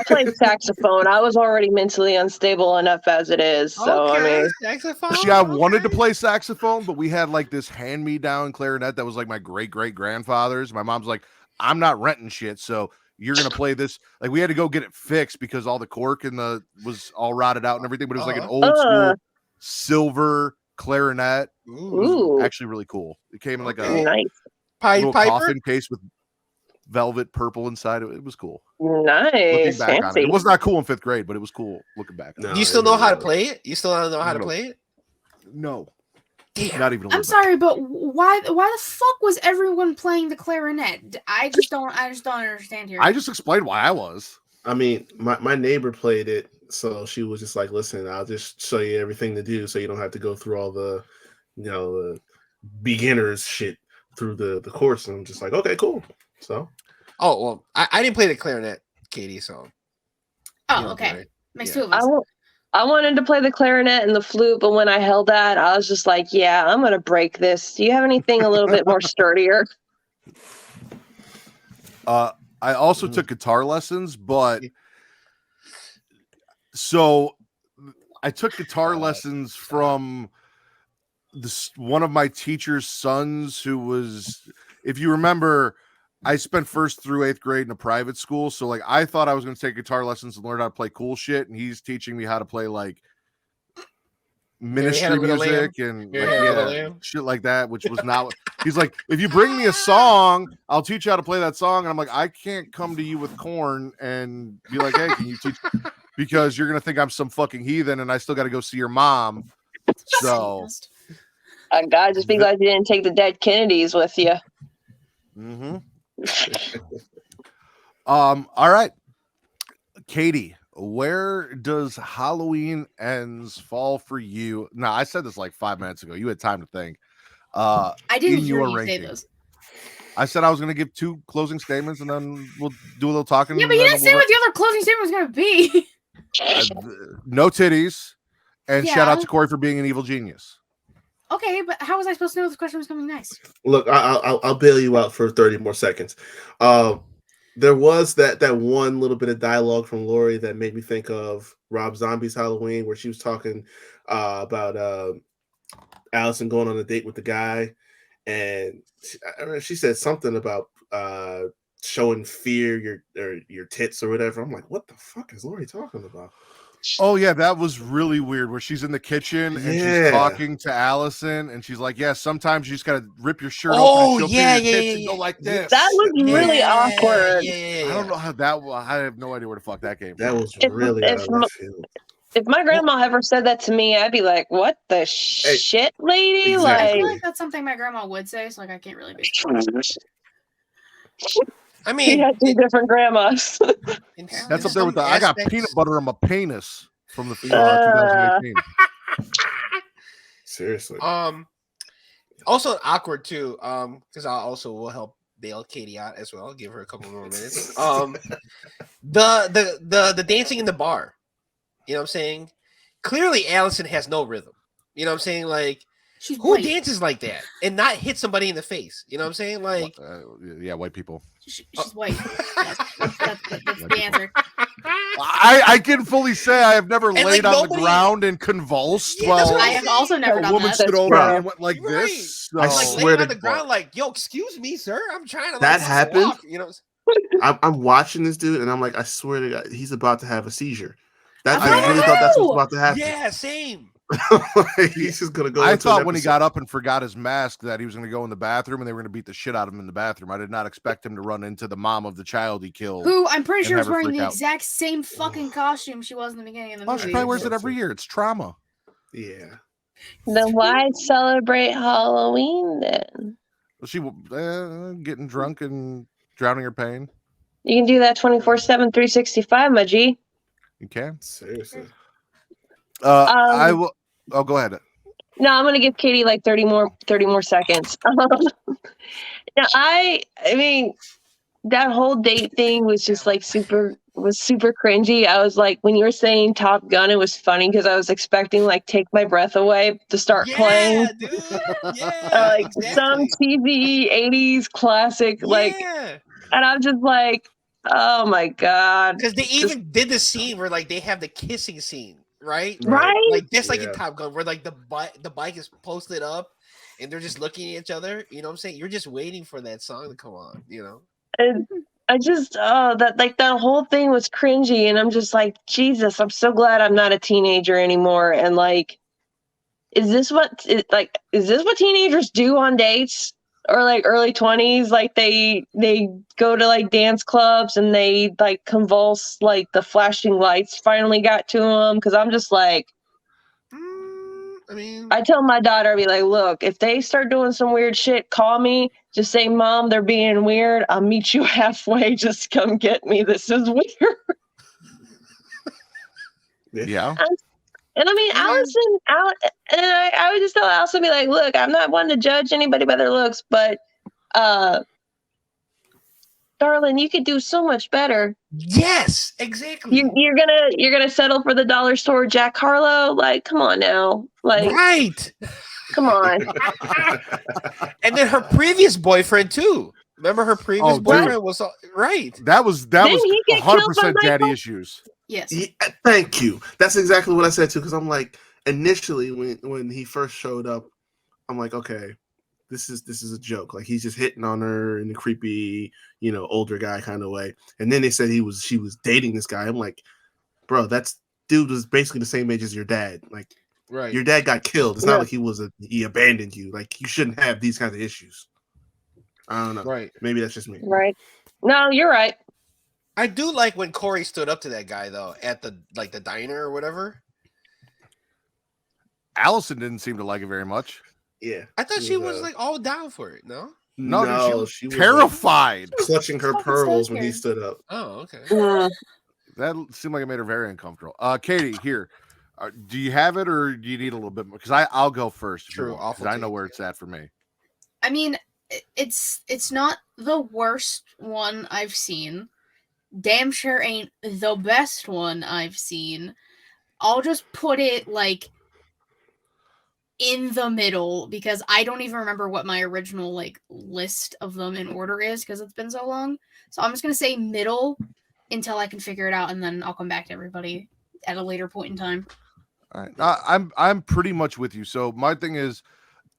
played saxophone. I was already mentally unstable enough as it is. So I mean, saxophone. See, I wanted to play saxophone, but we had like this hand-me-down clarinet that was like my great-great-grandfather's. My mom's like, I'm not renting shit, so you're gonna play this. Like, we had to go get it fixed because all the cork and the was all rotted out and everything. But it was like an old school silver clarinet. It was ooh, actually really cool. It came in like a nice, little Piper. coffin case with velvet purple inside. It was cool. nice, Back on it. fancy. It was not cool in 5th grade, but it was cool looking back on No. it. Do you still know how to play it? You still don't know how to No. play it? No, Damn. not even a I'm little bit. sorry, but why the fuck was everyone playing the clarinet? I just don't understand here. I just explained why I was. I mean, my neighbor played it, so she was just like, "Listen, I'll just show you everything to do, so you don't have to go through all the, the beginners shit through the course." And I'm just like, "Okay, cool." So, Oh well, I didn't play the clarinet, Katie. So oh, you know, okay. right. Makes Yeah. two of us. I wanted to play the clarinet and the flute, but when I held that, I was just like, "Yeah, I'm gonna break this." Do you have anything a little bit more sturdier? I also took guitar lessons, but so I took guitar lessons from one of my teacher's sons who was, if you remember, I spent 1st through 8th grade in a private school. So like I thought I was going to take guitar lessons and learn how to play cool shit. And he's teaching me how to play like ministry music and like, shit like that, which was not. He's like, if you bring me a song, I'll teach you how to play that song. And I'm like, I can't come to you with corn and be like, hey, can you teach? Because you're gonna think I'm some fucking heathen, and I still got to go see your mom. So, God, just be glad you didn't take the dead Kennedys with you. mm-hmm. All right, Katie, where does Halloween Ends fall for you? Now, I said this like 5 minutes ago. You had time to think. I didn't in hear your you say ranking. this. I said I was going to give 2 closing statements, and then we'll do a little talking. Yeah, but you didn't say what the other closing statement was going to be. No titties, and shout out Yeah. to Corey for being an evil genius. Okay, but how was I supposed to know this question was coming next? look, I'll bail you out for 30 more seconds. There was that one little bit of dialogue from Lori that made me think of Rob Zombie's Halloween, where she was talking about Allison going on a date with the guy, and she said something about showing fear your tits or whatever. I'm like, what the fuck is Lori talking about? Oh yeah, that was really weird. Where she's in the kitchen and she's talking to Allison, and she's like, "Yeah, sometimes you just gotta rip your shirt open and show your tits and go like this." That was really awkward. I don't know how that. I have no idea where the fuck that came from. That was really out of left field. If my grandma ever said that to me, I'd be like, "What the shit, lady?" exactly. I feel Like, like that's something my grandma would say, so like I can't really be. I we mean, had 2 different grandmas. That's up there with the. I got peanut butter on my penis from the 2018. Seriously. Also awkward too. Because I also will help bail Katie out as well. Give her a couple more minutes. The dancing in the bar. You know what I'm saying? Clearly, Allison has no rhythm. You know what I'm saying? Like, She's who white. dances like that and not hit somebody in the face? You know what I'm saying? Like, Yeah, white people. She's white. That's the answer. I can fully say I have never And, laid like, on nobody- the ground and convulsed Yeah, that's while what I have also never a done woman that. stood over Right. me and went like Right. this. So. I like swear laying to on the ground, God. like, yo, excuse me, sir. I'm trying to. That like, happened? walk, you know. I'm watching this dude, and I'm like, I swear to God, he's about to have a seizure. I I really thought that's know. what's about to happen. Yeah, same. Like, he's just gonna go. I into thought an when he episode. got up and forgot his mask that he was going to go in the bathroom and they were going to beat the shit out of him in the bathroom. I did not expect him to run into the mom of the child he killed. Who I'm pretty And sure is have her wearing freak the out. exact same fucking costume she was in the beginning of the Oh, movie. she probably wears it every year. It's trauma. Yeah. Then why celebrate Halloween then? She getting drunk and drowning her pain. You can do that 24/7, 365, my G. You can. Seriously. I will. Oh, go ahead. No, I'm gonna give Katie like 30 more seconds. Now, I mean, that whole date thing was just like super cringy. I was like, when you were saying Top Gun, it was funny because I was expecting like Take My Breath Away to start playing. dude. Yeah, Like some cheesy 80s classic, like, yeah. and I'm just like, Oh my god! Because they even did the scene where like they have the kissing scene, right? Right? Like just like in Yeah. Top Gun, where like the bike is posted up and they're just looking at each other. You know what I'm saying? You're just waiting for that song to come on. You know? And I just that like that whole thing was cringy, and I'm just like, Jesus, I'm so glad I'm not a teenager anymore. And like, is this what teenagers do on dates? Or like early 20s, like they go to like dance clubs and they like convulse, like the flashing lights finally got to them. Because I'm just like, I mean, I tell my daughter, I'd be like, look, if they start doing some weird shit, call me. Just say, Mom, they're being weird. I'll meet you halfway. Just come get me. This is weird. Yeah. And I mean, I would just tell Allison, be like, look, I'm not one to judge anybody by their looks, but darling, you could do so much better. yes, exactly. You're gonna settle for the dollar store Jack Harlow? Like, come on now. Like, Right. come on. And then her previous boyfriend too. Remember her previous Oh, dude. boyfriend was right. That was Didn't he get killed 100% by daddy Michael? issues. Yes. Yeah, thank you. That's exactly what I said too. Because I'm like, initially when he first showed up, I'm like, okay, this is a joke. Like he's just hitting on her in a creepy, older guy kind of way. And then they said she was dating this guy. I'm like, bro, dude was basically the same age as your dad. Like, Right. your dad got killed. It's not like he abandoned you. Like, you shouldn't have these kinds of issues. I don't know. Right. Maybe that's just me. Right. No, you're right. I do like when Corey stood up to that guy though at the diner or whatever. Allison didn't seem to like it very much. Yeah. I thought she was like all down for it. No. No, dude, she was terrified. like, clutching her Fucking pearls stay when he here. stood up. Oh, okay. That seemed like it made her very uncomfortable. Katie, here, do you have it or do you need a little bit more? Because I'll go first. True, Because I know where it's at for me. I mean, it's not the worst one I've seen. Damn sure ain't the best one I've seen. I'll just put it like in the middle because I don't even remember what my original like list of them in order is because it's been so long. So I'm just gonna say middle until I can figure it out, and then I'll come back to everybody at a later point in time. All right. I'm pretty much with you. So my thing is,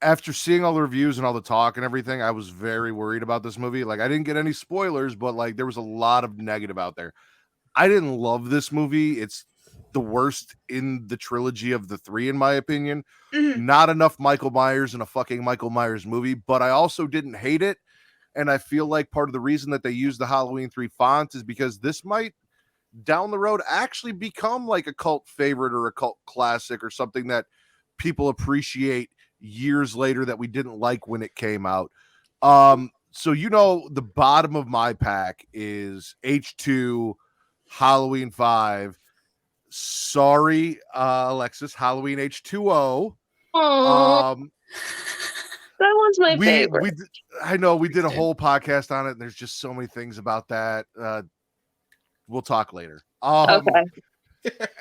after seeing all the reviews and all the talk and everything, I was very worried about this movie. Like, I didn't get any spoilers, but like there was a lot of negative out there. I didn't love this movie. It's the worst in the trilogy of the three, in my opinion. Mhm. Not enough Michael Myers in a fucking Michael Myers movie, but I also didn't hate it. And I feel like part of the reason that they use the Halloween 3 font is because this might down the road actually become like a cult favorite or a cult classic or something that people appreciate years later that we didn't like when it came out. So the bottom of my pack is H2 Halloween 5. Sorry, Alexis, Halloween H2O. That one's my favorite. I know we did a whole podcast on it, and there's just so many things about that. We'll talk later. Okay.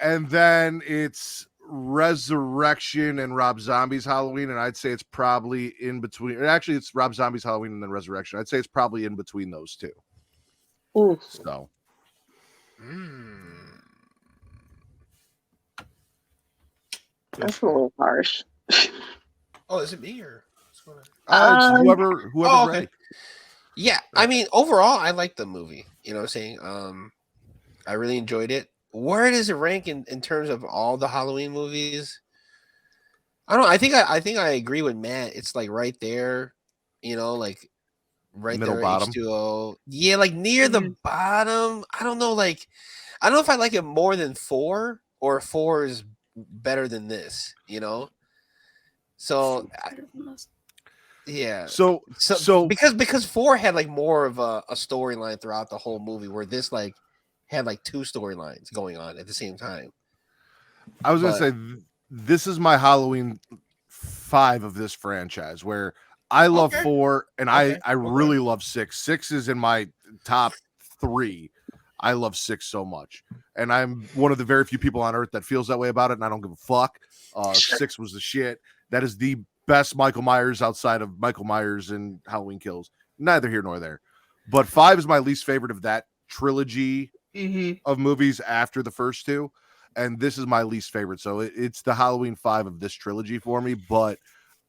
And then it's Resurrection and Rob Zombie's Halloween, and I'd say it's probably in between. Actually, it's Rob Zombie's Halloween and then Resurrection. I'd say it's probably in between those two. Ooh. So, That's a little harsh. Oh, is it me or what's going it's on? whoever's okay. ready. Yeah, I mean, overall, I like the movie. You know what I'm saying? I really enjoyed it. Where does it rank in terms of all the Halloween movies? I don't know. I think I agree with Matt. It's like right there, like right Middle there, bottom. H2O. Yeah, like near the bottom. I don't know. Like, I don't know if I like it more than 4 or 4 is better than this. So yeah. So because 4 had like more of a storyline throughout the whole movie, where this like had like 2 storylines going on at the same time. I was gonna say this is my Halloween 5 of this franchise, where I love 4 and I really love 6. 6 is in my top 3. I love 6 so much, and I'm one of the very few people on earth that feels that way about it, and I don't give a fuck. 6 was the shit. That is the best Michael Myers outside of Michael Myers and Halloween Kills. Neither here nor there. But 5 is my least favorite of that trilogy of movies after the first two, and this is my least favorite. So it's the Halloween 5 of this trilogy for me, but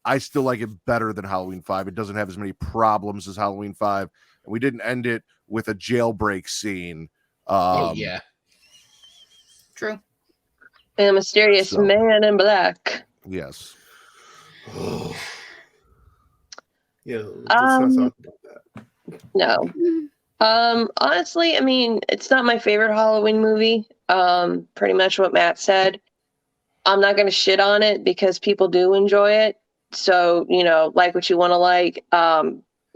I still like it better than Halloween 5. It doesn't have as many problems as Halloween 5, and we didn't end it with a jailbreak scene. Yeah. True. And a mysterious So- man in black. Yes. Yeah, let's not talk about that. No. Honestly, I mean, it's not my favorite Halloween movie. Pretty much what Matt said. I'm not gonna shit on it because people do enjoy it. So, like what you want to like.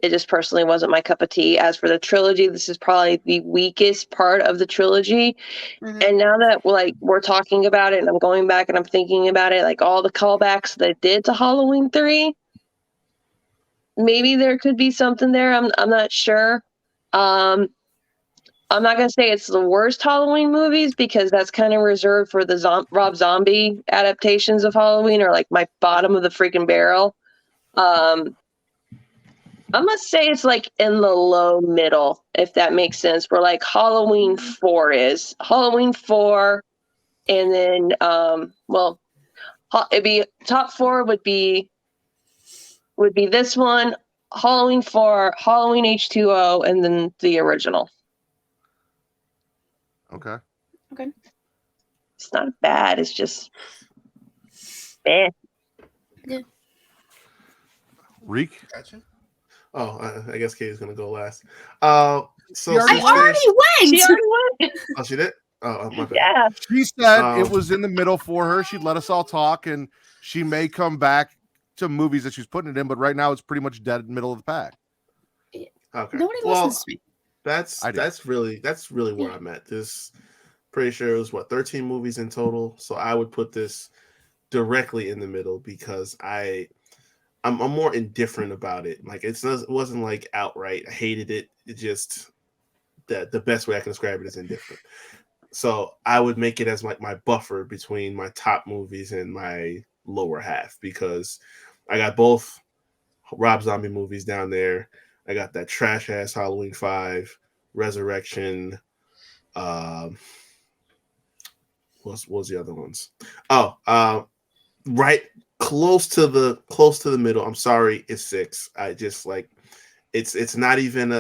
It just personally wasn't my cup of tea. As for the trilogy, this is probably the weakest part of the trilogy. And now that we're talking about it and I'm going back and I'm thinking about it, like all the callbacks that did to Halloween 3, maybe there could be something there. I'm not sure. I'm not gonna say it's the worst Halloween movies because that's kind of reserved for the Rob Zombie adaptations of Halloween, or like my bottom of the freaking barrel. I must say it's like in the low middle, if that makes sense. Where like Halloween 4 is Halloween 4, and then it'd be top 4 would be this one, Halloween 4, Halloween H2O, and then the original. Okay. It's not bad. It's just eh. Reek? Gotcha. Oh, I guess Katie's gonna go last. I already went. She already went. Oh, she did. Oh, my bad. Yeah. She said it was in the middle for her. She'd let us all talk, and she may come back to movies that she's putting it in, but right now it's pretty much dead middle of the pack. Okay. Nobody Well, listens to me. that's really where I'm at. This pretty sure it was 13 movies in total. So I would put this directly in the middle because I'm more indifferent about it. Like it wasn't like outright I hated it. It just the best way I can describe it is indifferent. So I would make it as like my buffer between my top movies and my lower half because I got both Rob Zombie movies down there. I got that trash ass Halloween 5, Resurrection. What was the other ones? Right close to the middle. I'm sorry, it's 6. I just like it's not even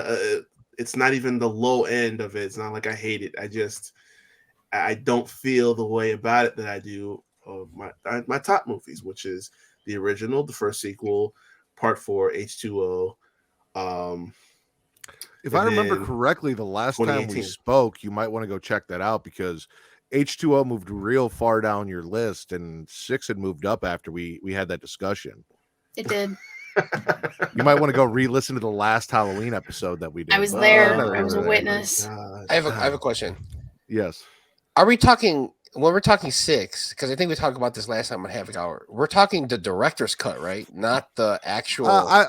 it's not even the low end of it. It's not like I hate it. I don't feel the way about it that I do of my top movies, which is the original, the first sequel, Part 4, H2O. If I remember correctly, the last time we spoke, you might want to go check that out because H2O moved real far down your list, and 6 had moved up after we had that discussion. It did. You might want to go re-listen to the last Halloween episode that we did. I was there. I was a witness. I have a question. Yes. Are we talking when we're talking 6? Because I think we talked about this last time on Half Hour. We're talking the director's cut, right? Not the actual. I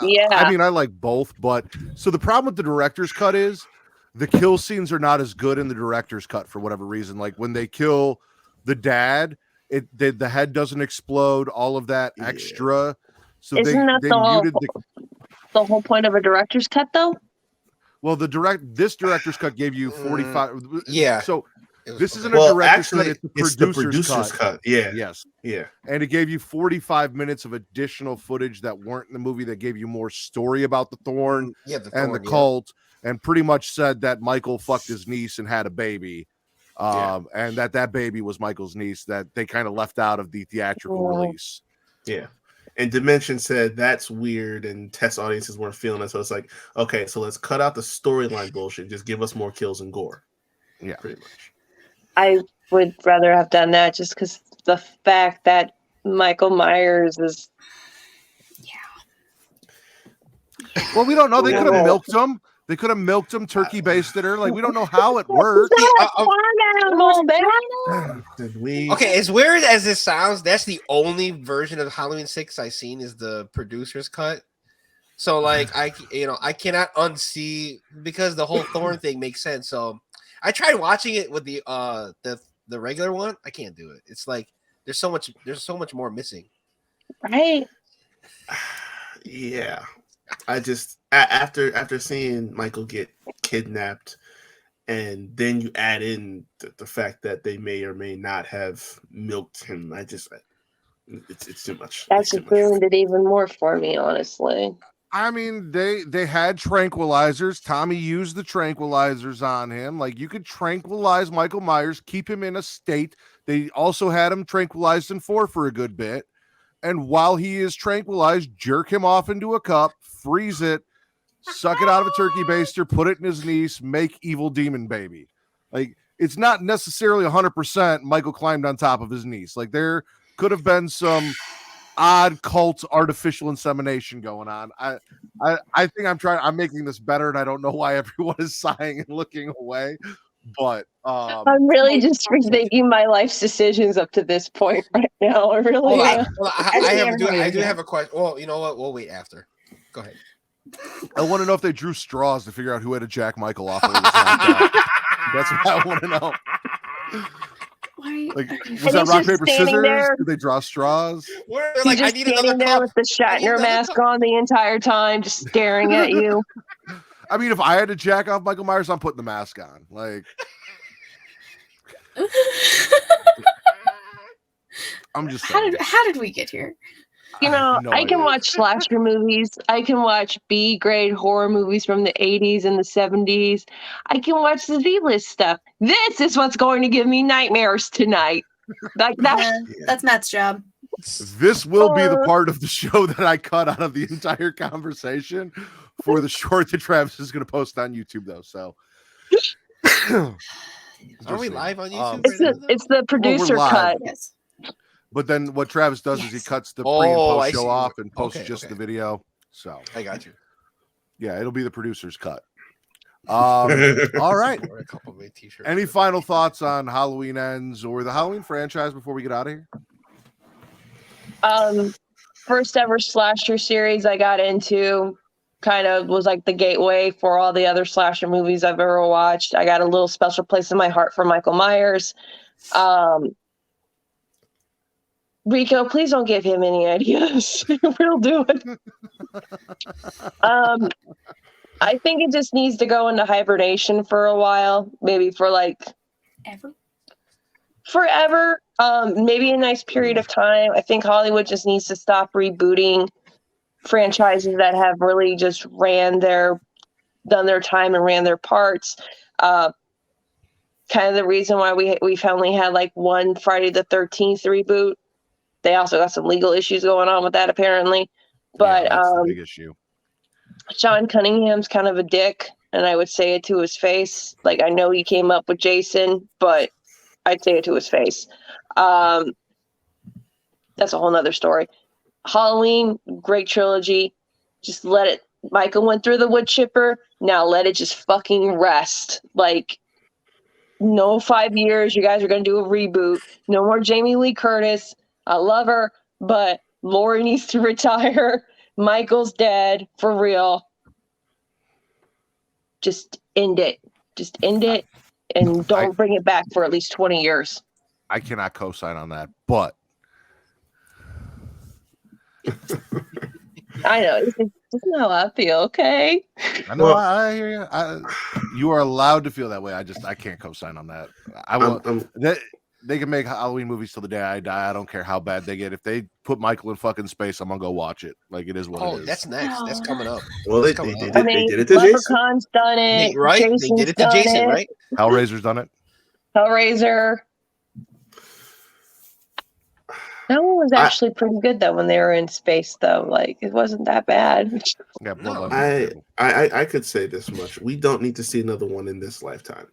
mean, I like both, but so the problem with the director's cut is the kill scenes are not as good in the director's cut for whatever reason. Like when they kill the dad, the head doesn't explode. All of that extra. So Isn't that muted the whole point of a director's cut, though? Well, this director's cut gave you 45. Yeah. So this isn't a director's cut; it's the producer's cut. Yeah. Yes. Yeah. And it gave you 45 minutes of additional footage that weren't in the movie that gave you more story about the Thorn and the cult, and pretty much said that Michael fucked his niece and had a baby, and that baby was Michael's niece that they kind of left out of the theatrical release. Yeah. And Dimension said that's weird, and test audiences weren't feeling it. So it's like, okay, so let's cut out the storyline bullshit. Just give us more kills and gore. Yeah, pretty much. I would rather have done that just because the fact that Michael Myers is. Well, we don't know. They could have milked him. They could have milked him, turkey basted her. Like we don't know how it worked. Okay, as weird as this sounds, that's the only version of Halloween 6 I've seen is the producer's cut. So like I cannot unsee because the whole Thorn thing makes sense. So I tried watching it with the regular one. I can't do it. It's like there's so much more missing. Right. Yeah. I just after seeing Michael get kidnapped and then you add in the fact that they may or may not have milked him. It's too much. That It's too just much. ruined it even more for me, honestly. I mean, they had tranquilizers. Tommy used the tranquilizers on him. Like, you could tranquilize Michael Myers, keep him in a state. They also had him tranquilized in 4 for a good bit. And while he is tranquilized, jerk him off into a cup, freeze it, suck it out of a turkey baster, put it in his niece, make evil demon baby. Like, it's not necessarily 100% Michael climbed on top of his niece. Like, there could have been some odd cult artificial insemination going on. I think I'm making this better, and I don't know why everyone is sighing and looking away. But I'm really just rethinking my life's decisions up to this point right now. I really am. I do have a question. Well, you know what? We'll wait after. Go ahead. I want to know if they drew straws to figure out who had to jack Michael off. While he was locked up. That's what I want to know. Why? Like, Okay. was that he's rock just paper standing scissors? there. Did they draw straws? They're He's like, I just need another standing there cup. with the I need Shatner another mask cup. on the entire time, just staring at you. I mean, if I had to jack off Michael Myers, I'm putting the mask on. Like, I'm just saying. How did we get here? You know, No I can idea. watch slasher movies. I can watch B-grade horror movies from the 80s and the 70s. I can watch the Z-list stuff. This is what's going to give me nightmares tonight. Like that. That's Matt's job. This will be the part of the show that I cut out of the entire conversation for the short that Travis is going to post on YouTube, though. So, Are we live on YouTube? It's the producer live. cut. Yes. But then what Travis does is he cuts the pre and Oh, post I show see. off and posts Okay, just okay. the video. So I got you. yeah, it'll be the producer's cut. All right. Or a couple of my t-shirts. Any final thoughts on Halloween Ends or the Halloween franchise before we get out of here? First ever slasher series I got into kind of was like the gateway for all the other slasher movies I've ever watched. I got a little special place in my heart for Michael Myers. Rico, please don't give him any ideas. We'll do it. I think it just needs to go into hibernation for a while, maybe for like forever. Maybe a nice period of time. I think Hollywood just needs to stop rebooting franchises that have really just done their time and ran their parts. Kind of the reason why we've only had like one Friday the 13th reboot. They also got some legal issues going on with that apparently. But yeah, that's the big issue. Sean Cunningham's kind of a dick, and I would say it to his face. Like, I know he came up with Jason, but I'd say it to his face. That's a whole nother story. Halloween, great trilogy. Just let it. Michael went through the wood chipper. Now let it just fucking rest. Like, no 5 years. You guys are going to do a reboot. No more Jamie Lee Curtis. I love her, but Laurie needs to retire. Michael's dead for real. Just end it. Just end it, and don't bring it back for at least 20 years. I cannot co-sign on that, but I know. This is how I feel, okay? I know. I hear you. You are allowed to feel that way. I can't co-sign on that. I will. They can make Halloween movies till the day I die. I don't care how bad they get. If they put Michael in fucking space, I'm gonna go watch it. Like, it is what it is. That's next. That's coming up. Well, they did it to Jason. Leprechaun's done it. Right? Jason's They did it to done Jason, right? Hellraiser's done it. Hellraiser. That one was actually pretty good though when they were in space though. Like, it wasn't that bad. Yeah, I could say this much: we don't need to see another one in this lifetime,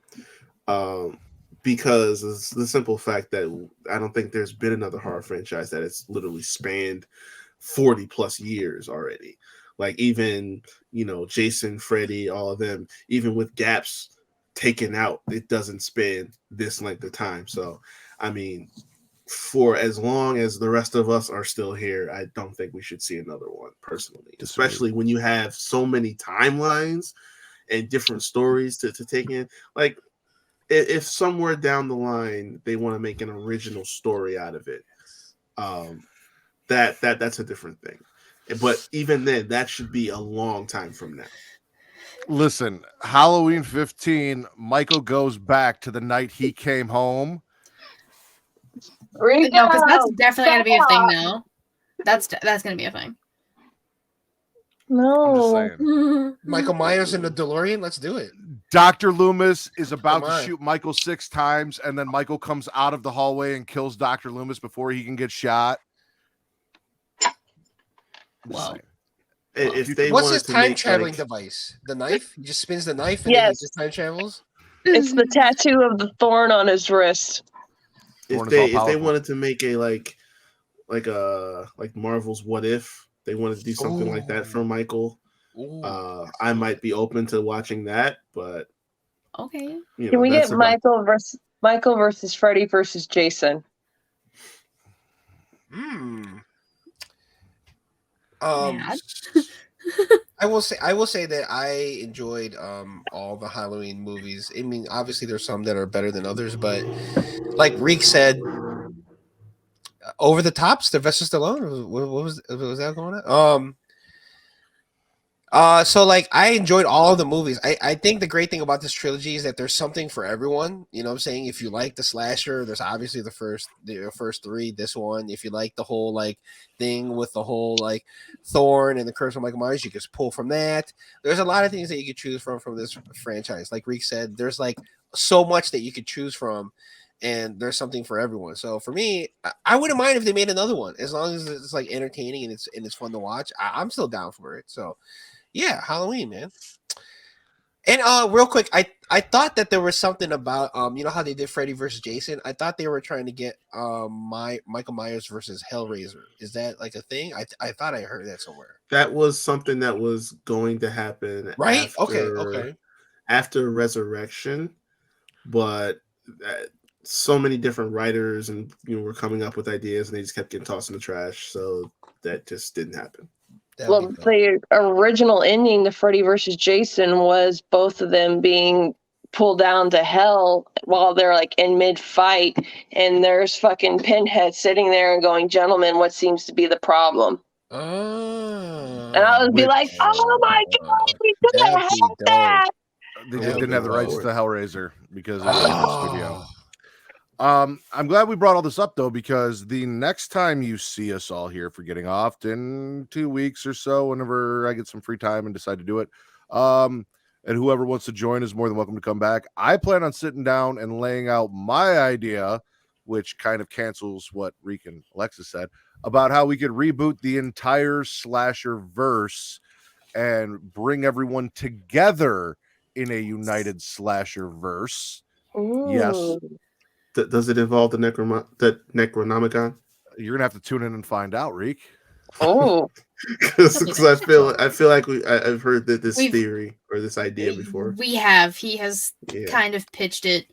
because it's the simple fact that I don't think there's been another horror franchise that has literally spanned 40 plus years already. Like, even Jason, Freddy, all of them, even with gaps taken out, it doesn't span this length of time. So, I mean, for as long as the rest of us are still here, I don't think we should see another one personally, especially when you have so many timelines and different stories to take in. Like, if somewhere down the line they want to make an original story out of it, that's a different thing. But even then, that should be a long time from now. Listen, Halloween 15, Michael goes back to the night he came home. No, because that's definitely gonna be a thing now. That's gonna be a thing. I'm just No. saying. Michael Myers in the DeLorean. Let's do it. Dr. Loomis is about Come to on. shoot Michael 6 times, and then Michael comes out of the hallway and kills Dr. Loomis before he can get shot. I'm just Wow. saying. If they What's wanted his to time make, traveling like, device? The knife? He just spins the knife and then he Yes. just time travels. It's the tattoo of the thorn on his wrist. Thorn if is all they powerful. wanted to make a like Marvel's What If, they wanted to do something like that for Michael. Ooh. I might be open to watching that, but Okay. you Can know, we that's get about- Michael versus Freddy versus Jason? Mad? I will say that I enjoyed all the Halloween movies. I mean, obviously there's some that are better than others, but like Reek said, Over the Top, Sylvester Stallone. What was that going on? So like I enjoyed all of the movies. I think the great thing about this trilogy is that there's something for everyone. You know what I'm saying? If you like the slasher, there's obviously the first 3, this one. If you like the whole like thing with the whole like Thorn and the Curse of Michael Myers, you can pull from that. There's a lot of things that you could choose from this franchise. Like Reek said, there's like so much that you could choose from, and there's something for everyone. So for me, I wouldn't mind if they made another one, as long as it's like entertaining and it's fun to watch. I'm still down for it. So yeah, Halloween, man. And real quick, I thought that there was something about you know how they did Freddy versus Jason? I thought they were trying to get Michael Myers versus Hellraiser. Is that like a thing? I thought I heard that somewhere. that was something that was going to happen, Right? After, after Resurrection, but so many different writers and were coming up with ideas, and they just kept getting tossed in the trash. So that just didn't happen. Well, the original ending to Freddy versus Jason was both of them being pulled down to hell while they're like in mid-fight, and there's fucking Pinhead sitting there and going, "Gentlemen, what seems to be the problem?" And I would be like, "Oh my god, we could have had that!" They just didn't have the rights to Hellraiser because it was a different studio. I'm glad we brought all this up though, because the next time you see us all here for Getting Off in 2 weeks or so, whenever I get some free time and decide to do it, and whoever wants to join is more than welcome to come back. I plan on sitting down and laying out my idea, which kind of cancels what Reek and Alexis said, about how we could reboot the entire slasher verse and bring everyone together in a united slasher verse. Yes. Does it involve the Necronomicon? You're gonna have to tune in and find out, Reek. Oh, Because I feel like I've heard this theory or this idea before. We have. He has kind of pitched it,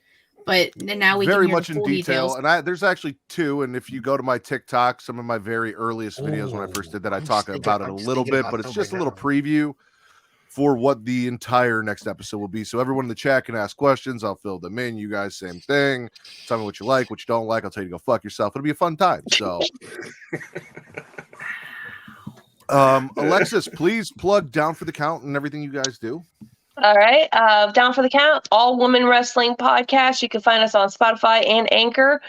but now we very can hear much the in full detail. details. And there's actually 2. And if you go to my TikTok, some of my very earliest videos when I first did that, I talk about it a little bit, but it's just a little preview for what the entire next episode will be. So everyone in the chat can ask questions. I'll fill them in. You guys, same thing. Tell me what you like, what you don't like. I'll tell you to go fuck yourself. It'll be a fun time. So, Alexis, please plug Down for the Count and everything you guys do. all right. Down for the Count, all woman wrestling podcast. You can find us on Spotify and Anchor.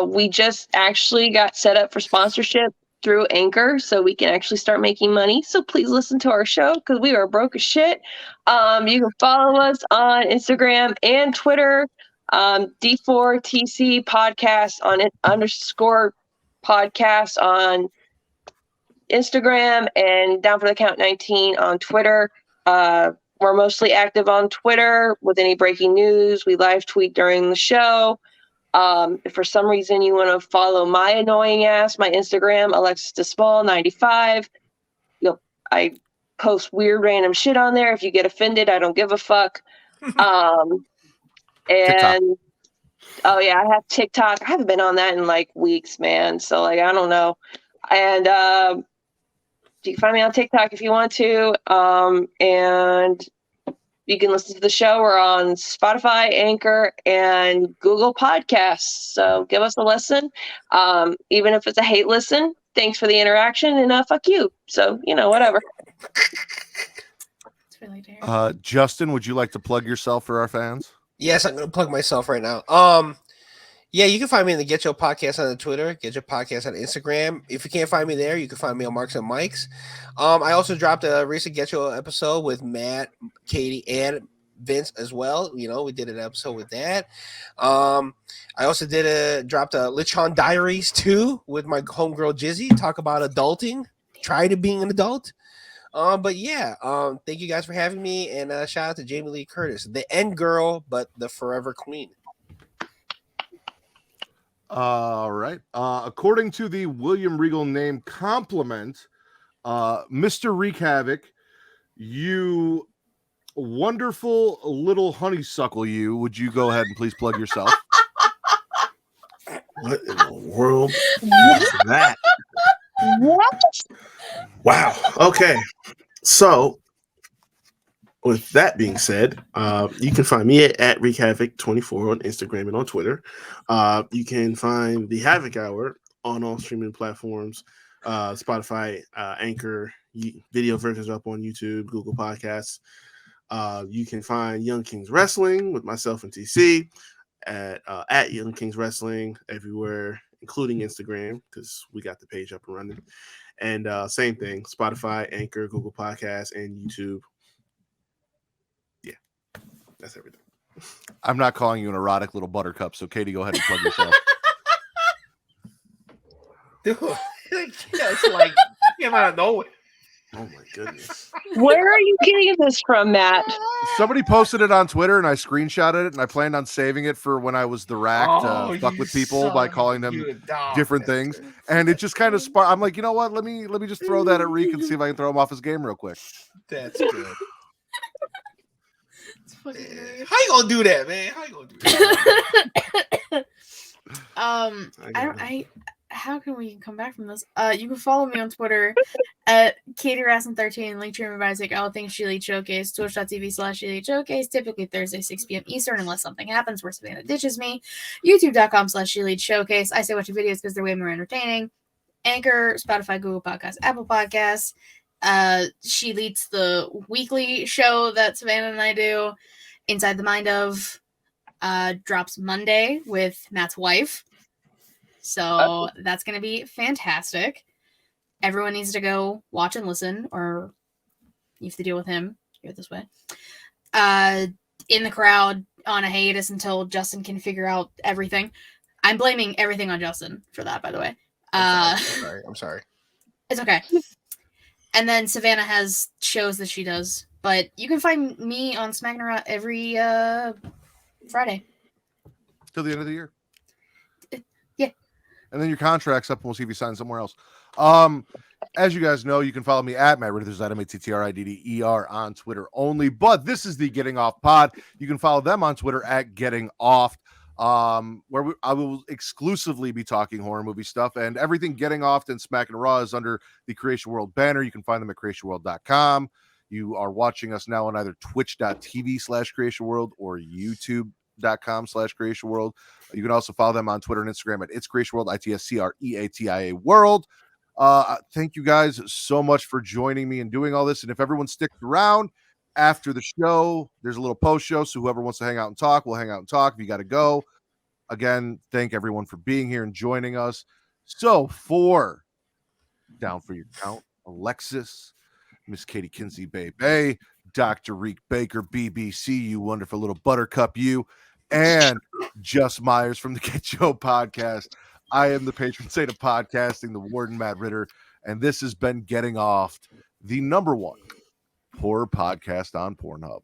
We just actually got set up for sponsorship through Anchor, so we can actually start making money. So please listen to our show because we are broke as shit. You can follow us on Instagram and Twitter. D4TC podcast on it _ podcast on Instagram, and Down for the Count 19 on Twitter. We're mostly active on Twitter with any breaking news. We live tweet during the show. If for some reason you want to follow my annoying ass, my Instagram, Alexis DeSmall 95. I post weird random shit on there. If you get offended, I don't give a fuck. And TikTok. oh yeah, I have TikTok. I haven't been on that in like weeks, man. So like I don't know. And you can find me on TikTok if you want to. And you can listen to the show. We're on Spotify, Anchor, and Google Podcasts. So give us a listen. Even if it's a hate listen, thanks for the interaction, and fuck you. So, whatever. It's really dear. Justin, would you like to plug yourself for our fans? Yes, I'm gonna plug myself right now. Yeah, you can find me in the Get Your Podcast on the Twitter, Get Your Podcast on Instagram. If you can't find me there, you can find me on Marks and Mikes. I also dropped a recent Get Your episode with Matt, Katie, and Vince as well. You know, we did an episode with that. I also dropped a Lichon Diaries 2 with my homegirl Jizzy, talk about adulting, try to being an adult. But yeah, thank you guys for having me, and shout out to Jamie Lee Curtis, the end girl, but the forever queen. All right. According to the William Regal name compliment, Mr. Wreak Havoc, you wonderful little honeysuckle, would you go ahead and please plug yourself? What in the world is that? What? Wow. Okay. So, with that being said, you can find me at Wreak Havoc 24 on Instagram and on Twitter. You can find the Havoc Hour on all streaming platforms, Spotify, Anchor. Video versions up on YouTube, Google Podcasts. You can find Young Kings Wrestling with myself and TC at Young Kings Wrestling everywhere, including Instagram, because we got the page up and running. And same thing, Spotify, Anchor, Google Podcasts, and YouTube. Yeah, that's everything. I'm not calling you an erotic little buttercup, so Katie, go ahead and plug yourself. Dude, it's like came out of nowhere. Oh my goodness. Where are you getting this from, Matt? Somebody posted it on Twitter, and I screenshotted it, and I planned on saving it for when I was the rack to fuck with people by calling them different things. And it just kind of sparked. I'm like, you know what? Let me just throw that at Reek and see if I can throw him off his game real quick. That's good. How you gonna do that, man? How you gonna do that? How can we come back from this? You can follow me on Twitter at KatieRasson13, Linktree Isaac, all things She Lead Showcase, twitch.tv/She Lead Showcase, typically Thursday, 6 p.m. Eastern, unless something happens where Savannah ditches me. YouTube.com/She Lead Showcase. I say watch your videos because they're way more entertaining. Anchor, Spotify, Google Podcasts, Apple Podcasts. She leads the weekly show that Savannah and I do, Inside the Mind of, drops Monday with Matt's wife. So that's going to be fantastic. Everyone needs to go watch and listen, or you have to deal with him. Hear it this way. In the crowd on a hiatus until Justin can figure out everything. I'm blaming everything on Justin for that, by the way. I'm sorry. It's okay. And then Savannah has shows that she does. But you can find me on SmackDown every Friday. Till the end of the year. Yeah. And then your contract's up, and we'll see if you sign somewhere else. As you guys know, you can follow me at Matt Ritter, MATTRIDDER on Twitter only. But this is the Getting Off Pod. You can follow them on Twitter at Getting Off, where I will exclusively be talking horror movie stuff, and everything Getting Off and Smack and Raw is under the Creation World banner. You can find them at creationworld.com. You are watching us now on either twitch.tv/Creation World or youtube.com/Creation World. You can also follow them on Twitter and Instagram at It's Creation World, ITSCREATIA World. Thank you guys so much for joining me and doing all this. And if everyone sticks around after the show, there's a little post show. So whoever wants to hang out and talk, we'll hang out and talk. If you got to go, again, thank everyone for being here and joining us. So for Down for Your Count, Alexis, Miss Katie Kinsey Bay, Dr. Reek Baker, BBC, you wonderful little buttercup, you, and Just Myers from the Get Yo podcast. I am the patron saint of podcasting, the Warden Matt Ritter, and this has been Getting Off, the #1 horror podcast on Pornhub.